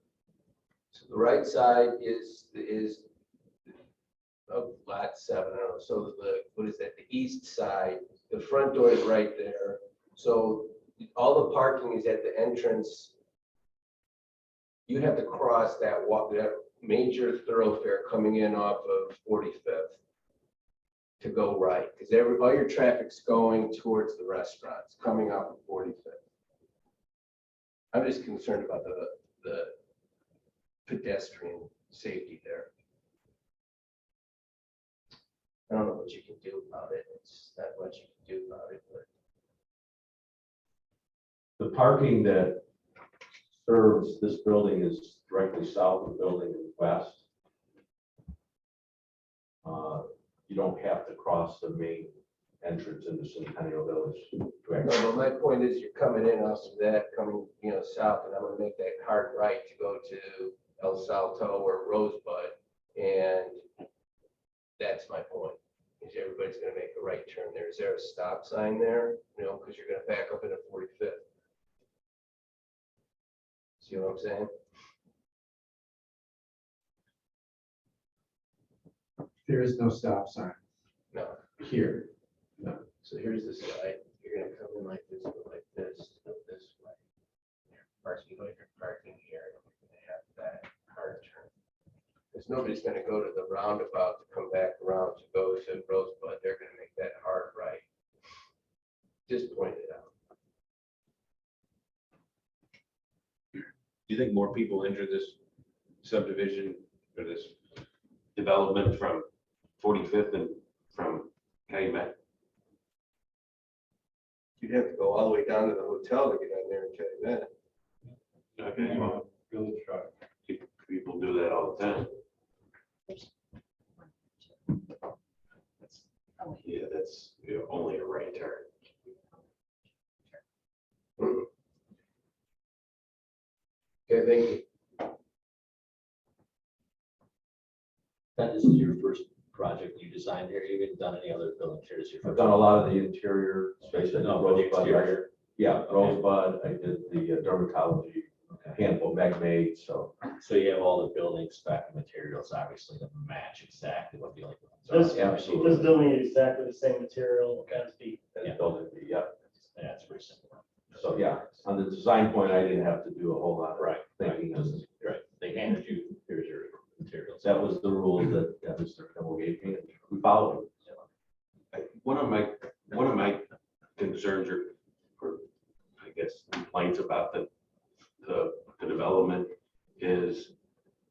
The right side is of lot 7, I don't know, so what is that, the east side, the front door is right there. So all the parking is at the entrance. You have to cross that major thoroughfare coming in off of 45th to go right, because all your traffic's going towards the restaurants, coming off of 45th. I'm just concerned about the pedestrian safety there. I don't know what you can do about it. It's not much you can do about it, but the parking that serves this building is directly south of the building and west. You don't have to cross the main entrance into Centennial Village. no, but my point is you're coming in off of that, coming, south, and I'm gonna make that hard right to go to El Salto or Rosebud. And that's my point, is everybody's gonna make a right turn there. Is there a stop sign there? No, because you're gonna back up into 45th. See what I'm saying? There is no stop sign No. here. So here's the side. You're gonna come in like this, go like this, go this way. Parking, like you're parking here, and you're gonna have that hard turn. Because nobody's gonna go to the roundabout to come back around to go to Rosebud. They're gonna make that hard right. Just point it out. Do you think more people enter this subdivision or this development from 45th and from Calumet? You'd have to go all the way down to the hotel to get in there and tell you that. Okay, well, people do that all the time. Yeah, that's only a right turn. Okay, thank you. That this is your first project you designed here. You haven't done any other buildings here. This is your I've first done a lot of the interior space. I did No, but the Rosebud, exterior. Yeah, Rosebud, I did the dermatology, handful Meg made, so. So you have all the building spec materials, obviously, that match exactly what the other This, buildings are. Absolutely. this building is exactly the same material as the, Yeah. Building, yeah. Yeah, it's pretty simple. So, yeah, on the design point, I didn't have to do a whole lot of Right, thinking. right. They handed you, here's your materials. That was the rules that Mr. Kimball gave me, and we followed them. One of my concerns or I guess complaints about the development is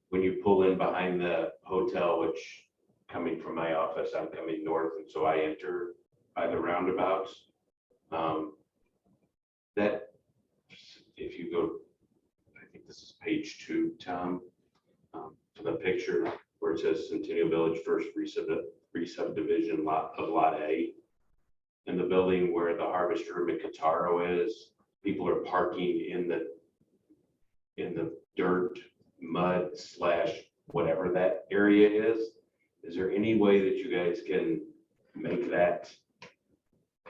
when you pull in behind the hotel, which coming from my office, I'm coming north, and so I enter by the roundabouts. That, if you go, I think this is page 2, Tom, to the picture where it says Centennial Village first re-subdivision lot of Lot A. In the building where the harvest room at Cataro is, people are parking in the dirt, mud / whatever that area is. Is there any way that you guys can make that,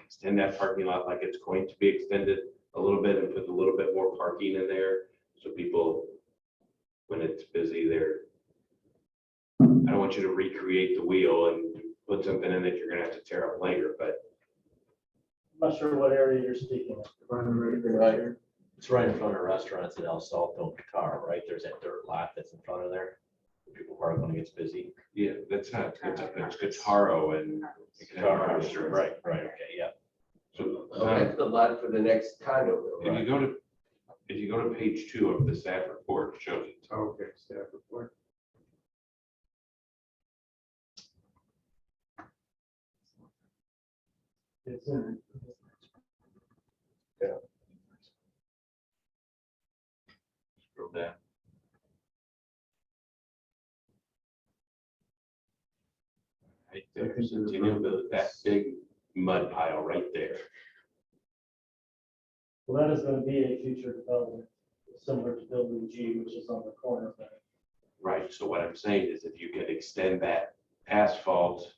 extend that parking lot like it's going to be extended a little bit and put a little bit more parking in there? So people, when it's busy there, I don't want you to recreate the wheel and put something in that you're gonna have to tear up later, but I'm not sure what area you're speaking of. Right. It's right in front of restaurants in El Salto, Qatar, right? There's that dirt lot that's in front of there. People park when it gets busy. yeah, that's not, it's Cataro and. Qatar, right, okay, yeah. So, That's the lot for the next condo. if you go to page 2 of the staff report, it shows it. Okay, staff report. It's in. Scroll down. Right there, Centennial Village, that big mud pile right there. Well, that is going to be a future development, similar to building G, which is on the corner there. Right, so what I'm saying is if you could extend that asphalt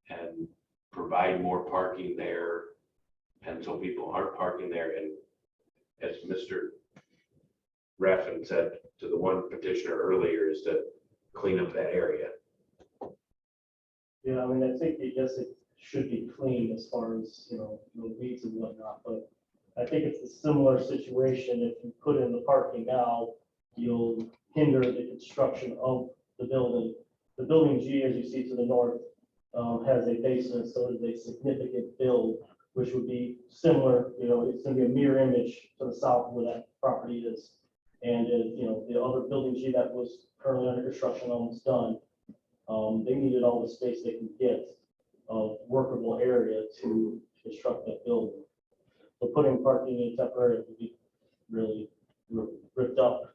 and provide more parking there, and so people aren't parking there, and as Mr. Raffin said to the one petitioner earlier, is to clean up that area. Yeah, I mean, I think, yes, it should be clean as far as, the weeds and whatnot, but I think it's a similar situation. If you put in the parking now, you'll hinder the construction of the building. The building G, as you see to the north, has a basement, so it is a significant build, which would be similar, it's gonna be a mirror image to the south where that property is. And, the other building G that was currently under construction, almost done, they needed all the space they can get of workable area to construct that building. So putting parking in temporary would be really ripped up.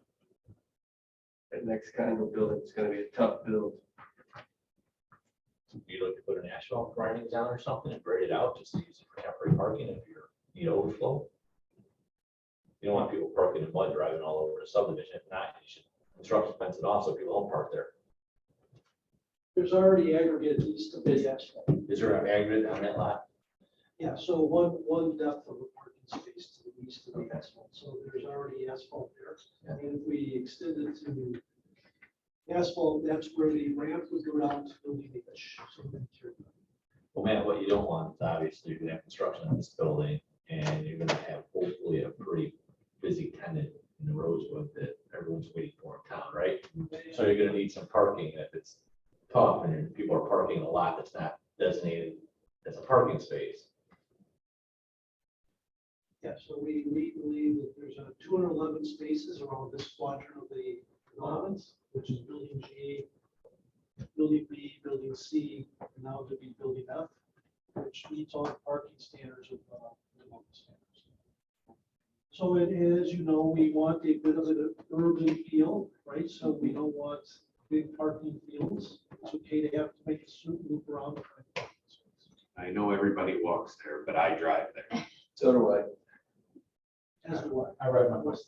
That next condo building is gonna be a tough build. You look to put an asphalt grinding down or something and grade it out just to use it for temporary parking if you need overflow. You don't want people parking in mud driving all over the subdivision. If not, you should construction fence it off so people don't park there. There's already aggregate east of the asphalt. Is there an aggregate on that lot? Yeah, so one depth of a parking space to the east of the asphalt, so there's already asphalt there. And if we extend it to asphalt, that's where the ramp would go down to building H. So Well, Matt, what you don't want is obviously you're gonna have construction on this building and you're gonna have hopefully a pretty busy tenant in the Rosewood that everyone's waiting for in town, right? So you're gonna need some parking if it's tough and people are parking in a lot that's not designated as a parking space. Yeah, so we believe that there's 211 spaces around this quadrant of the development, which is building G, building B, building C, and now to be building F, which meets all the parking standards of development standards. So it is, you know, we want a bit of an urban feel, right? So we don't want big parking fields. It's okay to have to make a certain loop around. I know everybody walks there, but I drive there. So do I. As do I. I read my bus.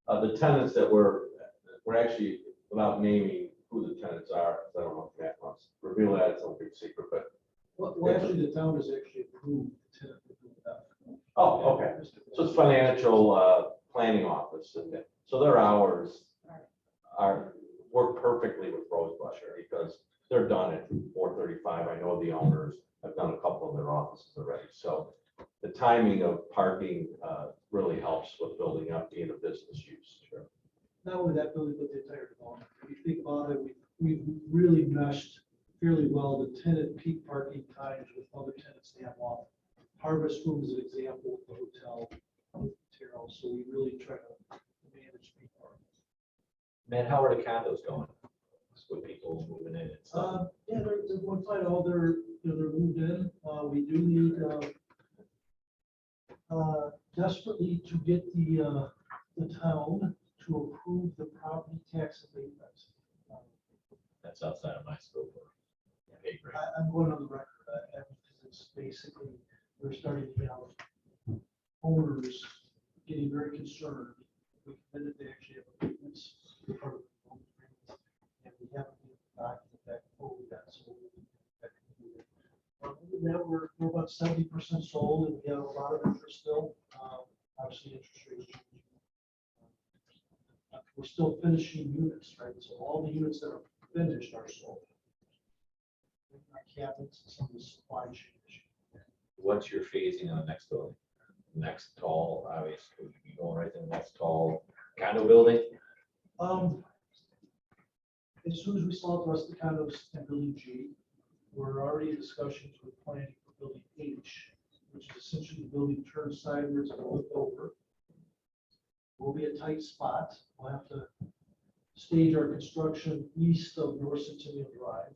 The tenants that we're actually, without naming who the tenants are, I don't know if Matt wants to reveal that, it's no big secret, but. Well, actually, the town has actually approved the tenant to do that. Oh, okay. So it's financial planning office, and so their hours work perfectly with Rosebud because they're done at 4:35. I know the owners. I've done a couple of their offices already, so the timing of parking really helps with building up being a business use. Sure. Not only that building, but the entire development. If you think about it, we've really meshed fairly well the tenant peak parking times with other tenants they have off. Harvest Room is an example of the hotel, Terrell, so we really try to manage peak parking. Man, how are the condos going? With people moving in and stuff? Yeah, they're one side, all they're moved in. We do need desperately to get the town to approve the property tax abatement. That's outside of my scope. Okay, great. I'm going on the record, because it's basically, we're starting to have owners getting very concerned. We committed to actually have abatements for part of the loan agreement, and we haven't even documented that fully yet, so. Other than that, we're about 70% sold, and we have a lot of interest still. Obviously, interest rates change. We're still finishing units, right? So all the units that are finished are sold. Our cabinets and some of the supply chain issues. What's your phasing on the next building? Next tall, obviously, you going right to the next tall condo building? As soon as we sell the rest of the condos and building G, we're already in discussions with planning for building H, which is essentially the building turns sideways and flip over. Will be a tight spot. We'll have to stage our construction east of North Centennial Drive.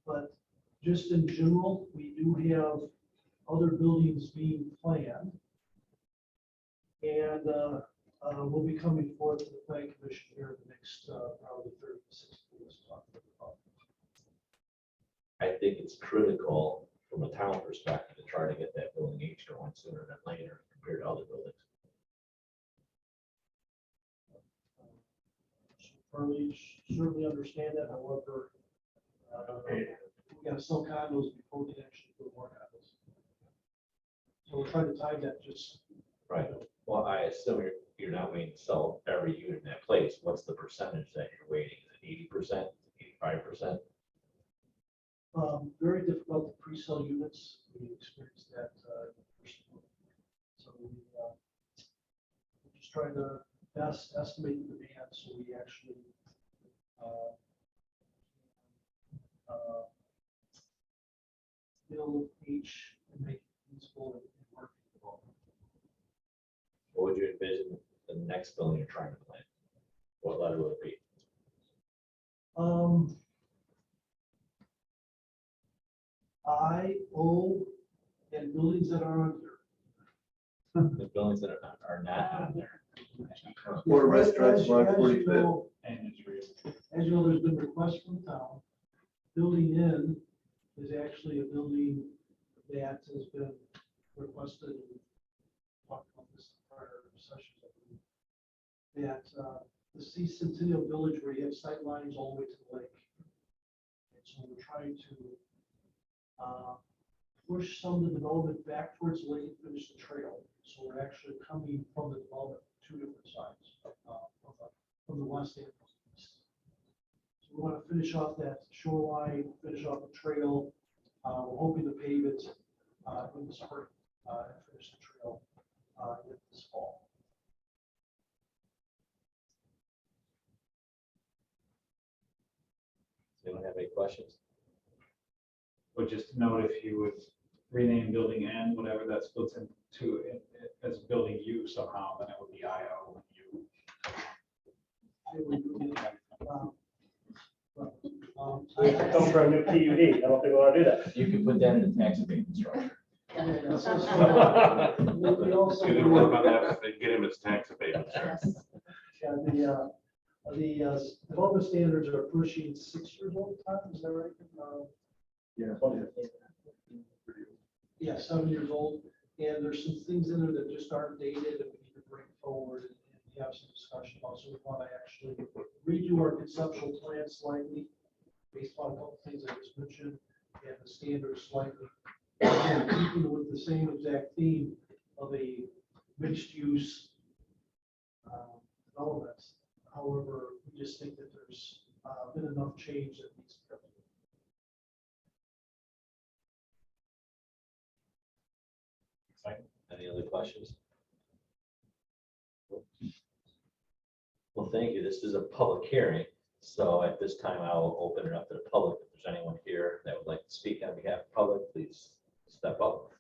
But just in general, we do have other buildings being planned. And we'll be coming forth to the planning commission here in the next probably 30 to 60 days. I think it's critical from a town perspective to try to get that building H going sooner than later compared to other buildings. Certainly understand that, however, we got to sell condos before we actually put more condos. So we'll try to time that just. Right. Well, I assume you're not waiting to sell every unit in that place. What's the percentage that you're waiting? Is it 80%, 85%? Very difficult to pre-sell units. We experienced that. So we're just trying to best estimate the demand so we actually build each and make it useful and working. What would you envision the next building you're trying to plan? What letter would it be? I, O, and buildings that are under. The buildings that are not on there. More restaurants, As 145. you know, there's been requests from the town, building in is actually a building that has been requested, and we talked about this in prior sessions, I believe, that the Sea Centennial Village, where you have sight lines all the way to the lake. And so we're trying to push some of the development back towards the lake and finish the trail. So we're actually coming from the development two different sides, from the west and from the east. So we want to finish off that shoreline, finish off the trail. We're hoping to pave it in the spring and finish the trail this fall. Does anyone have any questions? But just note if you would rename building N, whatever that splits into as building U somehow, then it would be IO and U. It comes from a new PUD. I don't think we want to do that. You can put that in the tax abatement structure. We also Get him work on that, get him his tax abatement. Yeah, the development standards are pushing 6 years old, Tom, is that right? Yeah, 7 years old, and there's some things in there that just aren't dated and we need to bring forward and have some discussion about. So we want to actually redo our conceptual plan slightly based on a couple things I just mentioned and the standards slightly. Again, keeping with the same exact theme of a mixed use development. However, we just think that there's been enough change that needs to come. Any other questions? Well, thank you. This is a public hearing. So at this time, I will open it up to the public. If there's anyone here that would like to speak on behalf of the public, please step up.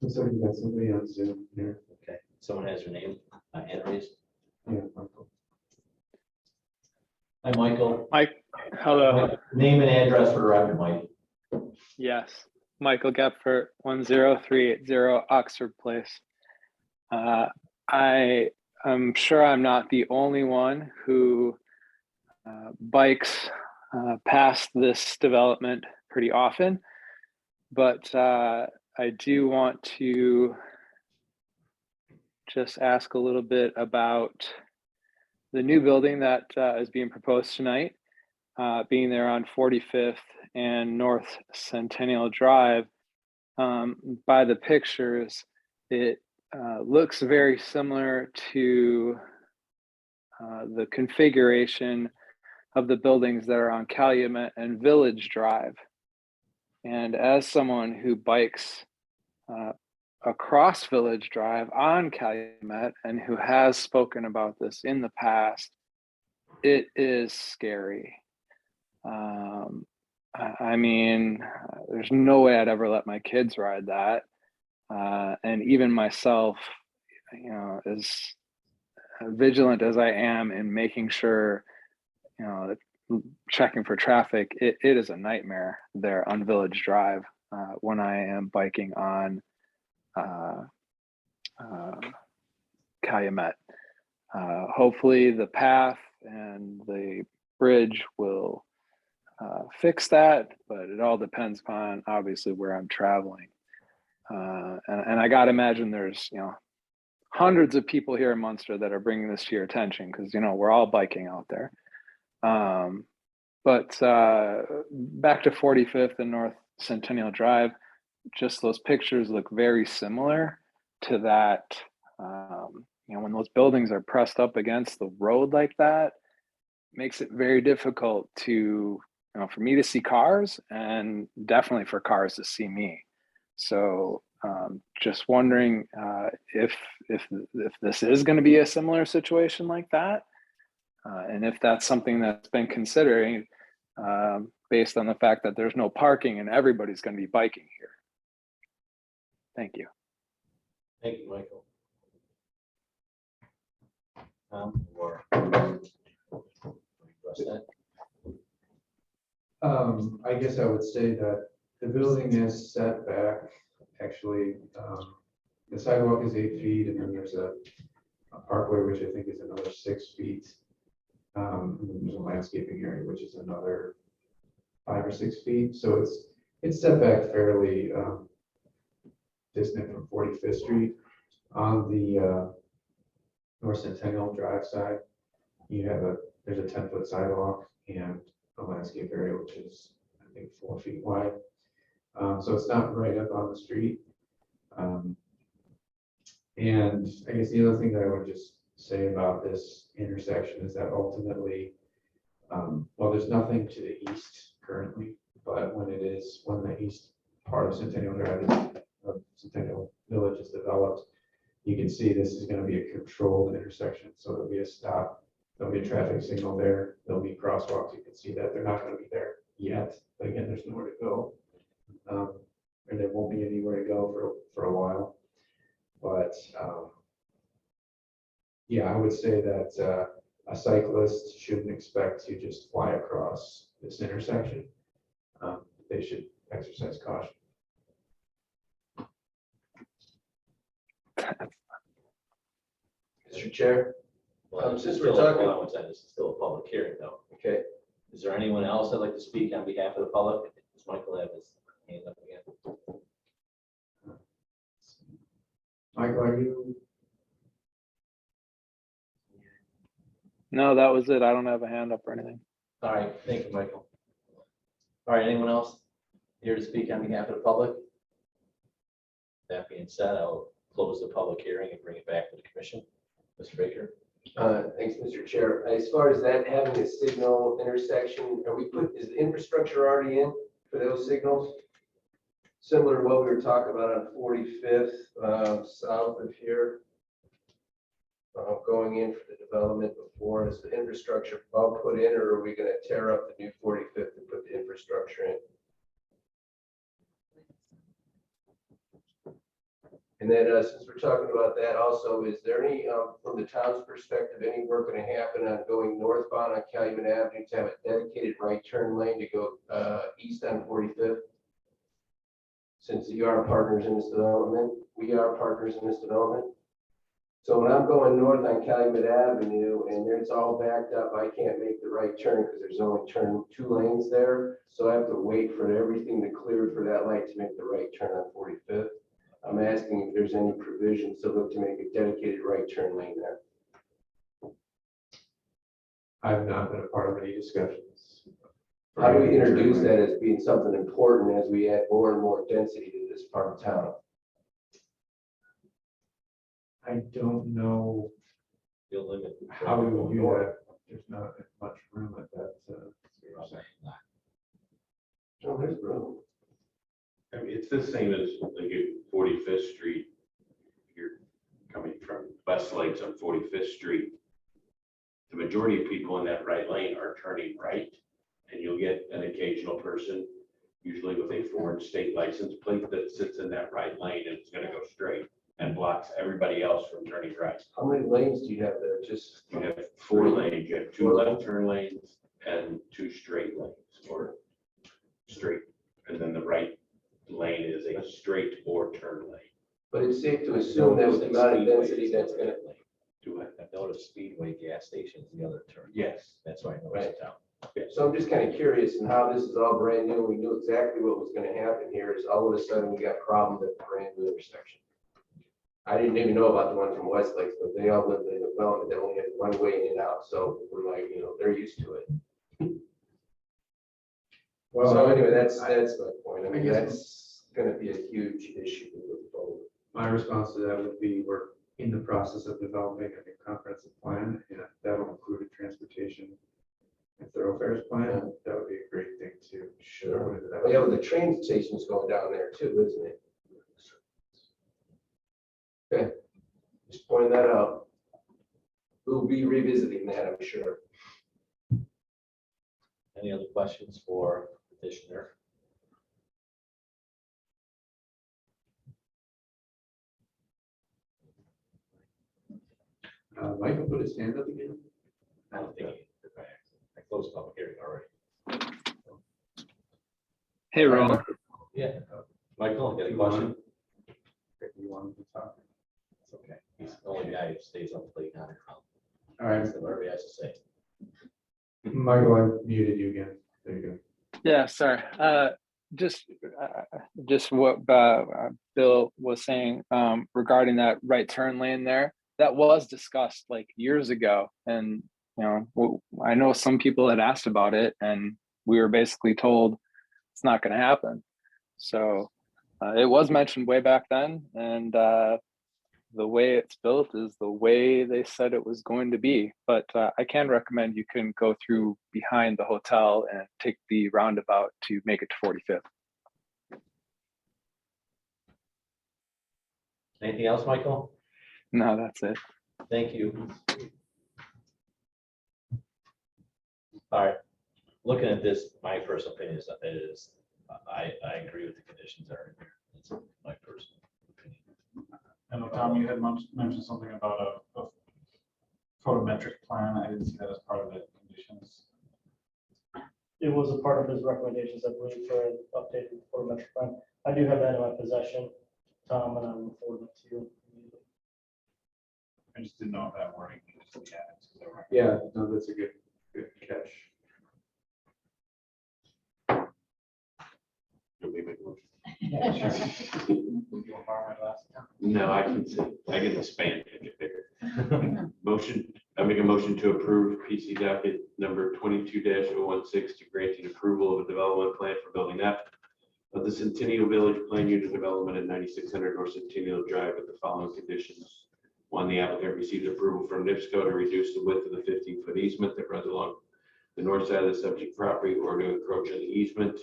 So you got somebody on Zoom here? Okay, someone has your name, hand raised. Yeah, Michael. Hi, Michael. Mike, hello. Name and address for the record, Mike. Yes, Michael Gepfert, 10380 Oxford Place. I am sure I'm not the only one who bikes past this development pretty often, but I do want to just ask a little bit about the new building that is being proposed tonight, being there on 45th and North Centennial Drive. By the pictures, it looks very similar to the configuration of the buildings that are on Calumet and Village Drive. And as someone who bikes across Village Drive on Calumet and who has spoken about this in the past, it is scary. I mean, there's no way I'd ever let my kids ride that. And even myself, you know, as vigilant as I am in making sure, you know, checking for traffic, it is a nightmare there on Village Drive when I am biking on Calumet. Hopefully the path and the bridge will fix that, but it all depends upon obviously where I'm traveling. And I gotta imagine there's, you know, hundreds of people here in Munster that are bringing this to your attention because, you know, we're all biking out there. But back to 45th and North Centennial Drive, just those pictures look very similar to that. You know, when those buildings are pressed up against the road like that, it makes it very difficult to, you know, for me to see cars and definitely for cars to see me. So just wondering if this is going to be a similar situation like that, and if that's something that's been considering based on the fact that there's no parking and everybody's going to be biking here. Thank you. Thank you, Michael. I guess I would say that the building is set back, actually, the sidewalk is 8 feet and then there's a parkway, which I think is another 6 feet. And then there's a landscaping area, which is another 5 or 6 feet, so it's set back fairly distant from 45th Street. On the North Centennial Drive side, there's a 10-foot sidewalk and a landscape area, which is, I think, 4 feet wide. So it's not right up on the street. And I guess the other thing that I would just say about this intersection is that ultimately, well, there's nothing to the east currently, but when the east part of Centennial Drive, of Centennial Village is developed, you can see this is going to be a controlled intersection. So there'll be a stop, there'll be a traffic signal there, there'll be crosswalks. You can see that they're not going to be there yet, but again, there's nowhere to go. And there won't be anywhere to go for a while. But yeah, I would say that a cyclist shouldn't expect to just fly across this intersection. They should exercise caution. Mr. Chair, Well, since still we're a- talking- hold on one second, this is still a public hearing though. okay, Is there anyone else that'd like to speak on behalf of the public? Does Michael have his hand up again? Michael, are you? No, that was it. I don't have a hand up or anything. All right, thank you, Michael. All right, anyone else here to speak on behalf of the public? That being said, I'll close the public hearing and bring it back to the commission. Mr. Baker? thanks, Mr. Chair. As far as that having a signal intersection, is the infrastructure already in for those signals? Similar to what we were talking about on 45th, south of here. Going in for the development before, is the infrastructure all put in, or are we gonna tear up the new 45th and put the infrastructure in? And then, since we're talking about that also, is there any, from the town's perspective, any work gonna happen on going northbound on Calumet Avenue to have a dedicated right turn lane to go, east on 45th? Since you are partners in this development, we are partners in this development. So when I'm going north on Calumet Avenue and it's all backed up, I can't make the right turn because there's only 2 lanes there. So I have to wait for everything to clear for that light to make the right turn on 45th. I'm asking if there's any provisions to look to make a dedicated right turn lane there. I've not been a part of any discussions. How do we introduce that as being something important as we add more and more density to this part of town? I don't know You'll limit. how we would do that. There's not much room at that. Oh, there's room. I mean, it's the same as like at 45th Street. You're coming from West Lakes on 45th Street. The majority of people in that right lane are turning right, and you'll get an occasional person, usually with a foreign state license plate, that sits in that right lane and it's gonna go straight and blocks everybody else from turning right. How many lanes do you have there? Just You have 4 lanes, you have 2 left turn lanes and 2 straight lanes, or straight, and then the right lane is a straight or turn lane. but it's safe to assume that with the amount of density that's gonna. Do I have noticed Speedway gas stations the other turn? Yes. That's why I noticed it down. So I'm just kind of curious and how this is all brand new. We knew exactly what was gonna happen here is all of a sudden we got problems at the brand new intersection. I didn't even know about the one from West Lakes, but they all lived in a development that only had one way in and out. So we're like, they're used to it. Well, So anyway, that's my point. I mean, I guess- that's gonna be a huge issue moving forward. My response to that would be, we're in the process of developing a new comprehensive plan, and that'll include a transportation and thoroughfares plan. That would be a great thing to show into that. Yeah, well, the train station's going down there too, isn't it? Okay, just pointing that out. We'll be revisiting that, I'm sure. Any other questions for petitioner? Michael put his hand up again. I don't think he did by accident. I closed public hearing already. Hey, Ron. Yeah. Michael, you got a question? If you wanted to talk. It's okay. He's the only guy who stays up late on it. All right, Whatever he has to say. Michael, I muted you again. There you go. Yeah, sorry. Just, just what Bill was saying regarding that right turn lane there. That was discussed like years ago, and I know some people had asked about it, and we were basically told it's not going to happen. So it was mentioned way back then, and the way it's built is the way they said it was going to be. But I can recommend you can go through behind the hotel and take the roundabout to make it to 45th. Anything else, Michael? No, that's it. Thank you. All right, looking at this, my personal opinion is that it is, I agree with the conditions that are in here. That's my personal opinion. I know, Tom, you had mentioned something about a photometric plan. I didn't see that as part of the conditions. It was a part of his recommendations, I believe, for an updated photometric plan. I do have that in my possession, Tom, and I'm forwarding it to you. I just didn't know if that wording needed to be added to the record. Yeah, no, that's a good catch. You'll be making a motion. Yeah, sure. You want to borrow my glasses? No, I can see, I get the span picture bigger. Motion, I make a motion to approve PC docket number 22-016 to granting approval of a development plan for building F of the Centennial Village Plan Unit Development at 9600 North Centennial Drive with the following conditions. One, the applicant received approval from NIPSCO to reduce the width of the 15-foot easement that runs along the north side of the subject property or to encroach on the easement.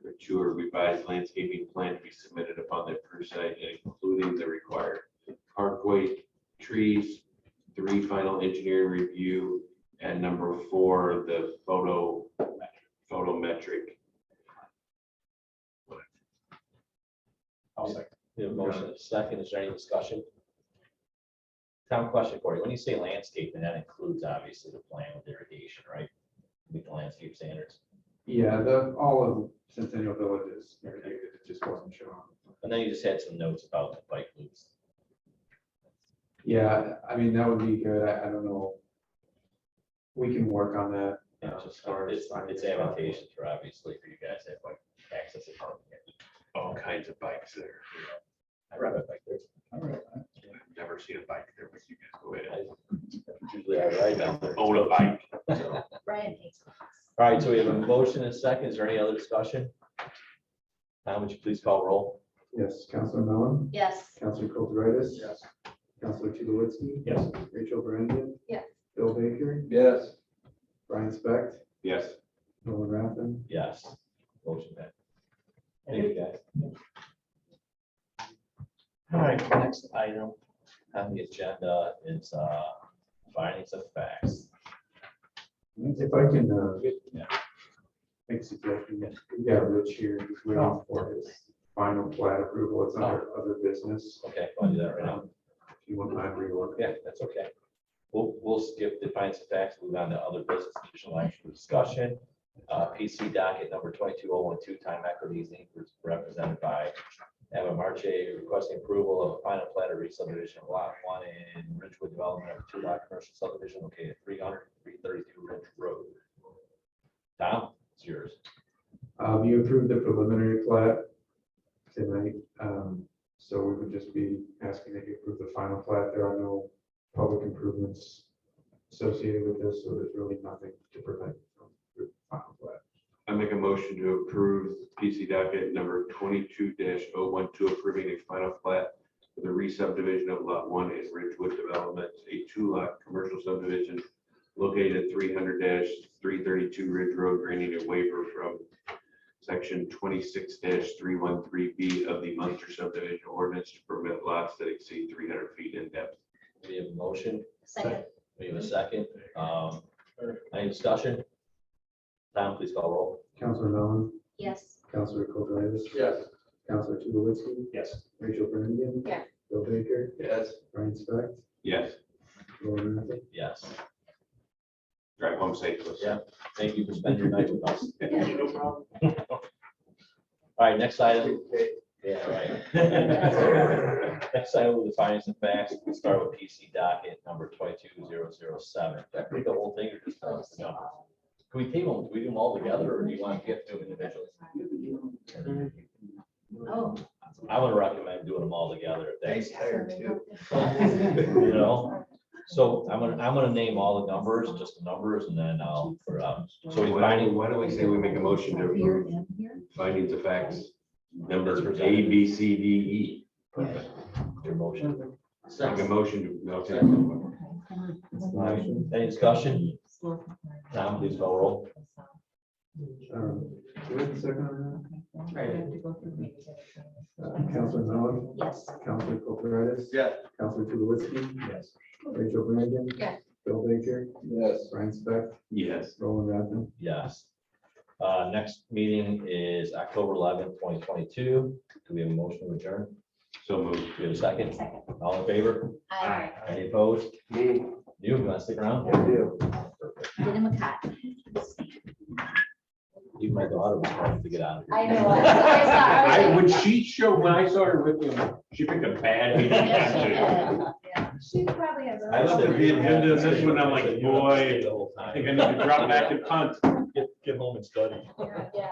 Number two, a revised landscaping plan to be submitted upon the approved site, including the required parkway, trees. Three, final engineering review. And number four, the photometric. I'll second. We have a motion and a second. Is there any discussion? Tom, question for you. When you say landscaping, that includes obviously the plan with irrigation, right? Meet the landscape standards. Yeah, all of Centennial Village is irrigated, it just wasn't shown. And then you just had some notes about the bike loops. Yeah, I mean, that would be good. I don't know. We can work on that. It's advantageous for obviously for you guys to have like access to parking. All kinds of bikes there. I ride a bike there. I've never seen a bike there, but you guys go ahead. Usually I ride down there. Own a bike. Brian hates cars. All right, so we have a motion and a second. Is there any other discussion? Tom, would you please call roll? Yes, Councilor Mellon, Yes. Councilor Kulturitis. Yes. Councilor Tulowitzki. Yes. Rachel Brandian. Yes. Bill Baker. Yes. Brian Specht. Yes. Nolan Rathman. Yes. Motion passed. Thank you, guys. All right, next item on the agenda is findings of facts. If I can Yeah. make a suggestion, we got Rich here, he's waiting for his final plat approval, it's under other business. Okay, I'll do that right now. If you wouldn't mind reorder. Yeah, that's okay. We'll skip the findings of facts, move on to other business, additional action for discussion. PC docket number 22012, Time Equities Inc. was represented by Emma Marche requesting approval of a final plat of re-subdivision of lot 1 in Ridgewood Development of 2-lot commercial subdivision located at 332 Ridge Road. Tom, it's yours. You approved the preliminary plat tonight, so we would just be asking that you approve the final plat. There are no public improvements associated with this, so there's really nothing to prevent from the final plat. I make a motion to approve PC docket number 22-012, approving a final plat for the re-subdivision of lot 1 in Ridgewood Development, a 2-lot commercial subdivision located at 300-332 Ridge Road, granting a waiver from section 26-313B of the Munster subdivision ordinance to permit lots that exceed 300 feet in depth. We have a motion. Second. We have a second. Any discussion? Tom, please call roll. Councilor Mellon, Yes. Councilor Kulturitis. Yes. Councilor Tulowitzki. Yes. Rachel Brandian. Yes. Bill Baker. Yes. Brian Specht. Yes. Nolan Rathman. Yes. Drive home safely. Yeah. Thank you for spending your night with us. No problem. All right, next item. Yeah, right. Next item with the findings and facts. We'll start with PC docket number 22007. Did I read the whole thing or just the numbers? Can we table them? Do we do them all together or do you want to get to them individually? Oh, I would recommend doing them all together. If Nice that's, hair too. you know, so I'm gonna name all the numbers, just the numbers, and then I'll put it out. So we finding, Why don't we say we make a motion to approve findings of facts, numbers A, B, C, D, E. perfect. Your motion. Make a motion to, okay. Any discussion? Tom, please call roll. Do we have a second on that? Counselor Mellon, yes. Counselor Kulturitis. Yeah. Counselor Tulowitzki. Yes. Rachel Brandon. Yes. Bill Baker. Yes. Brian Speck. Yes. Roland Rathman. Yes. Next meeting is October 11th, 2022. Do we have a motion to adjourn? So moved. Do we have a second? Second. All in favor? I Any opposed? Me, You want to stick around? I do. did him a cut. Even my daughter was trying to get out of here. I know. I saw- When she showed, when I saw her with him, she picked a bad meeting. Yeah. She probably has. I looked at the agenda of this one, I'm like, boy, The whole I time. think I need to drop back and punt. Get home and study. Yeah.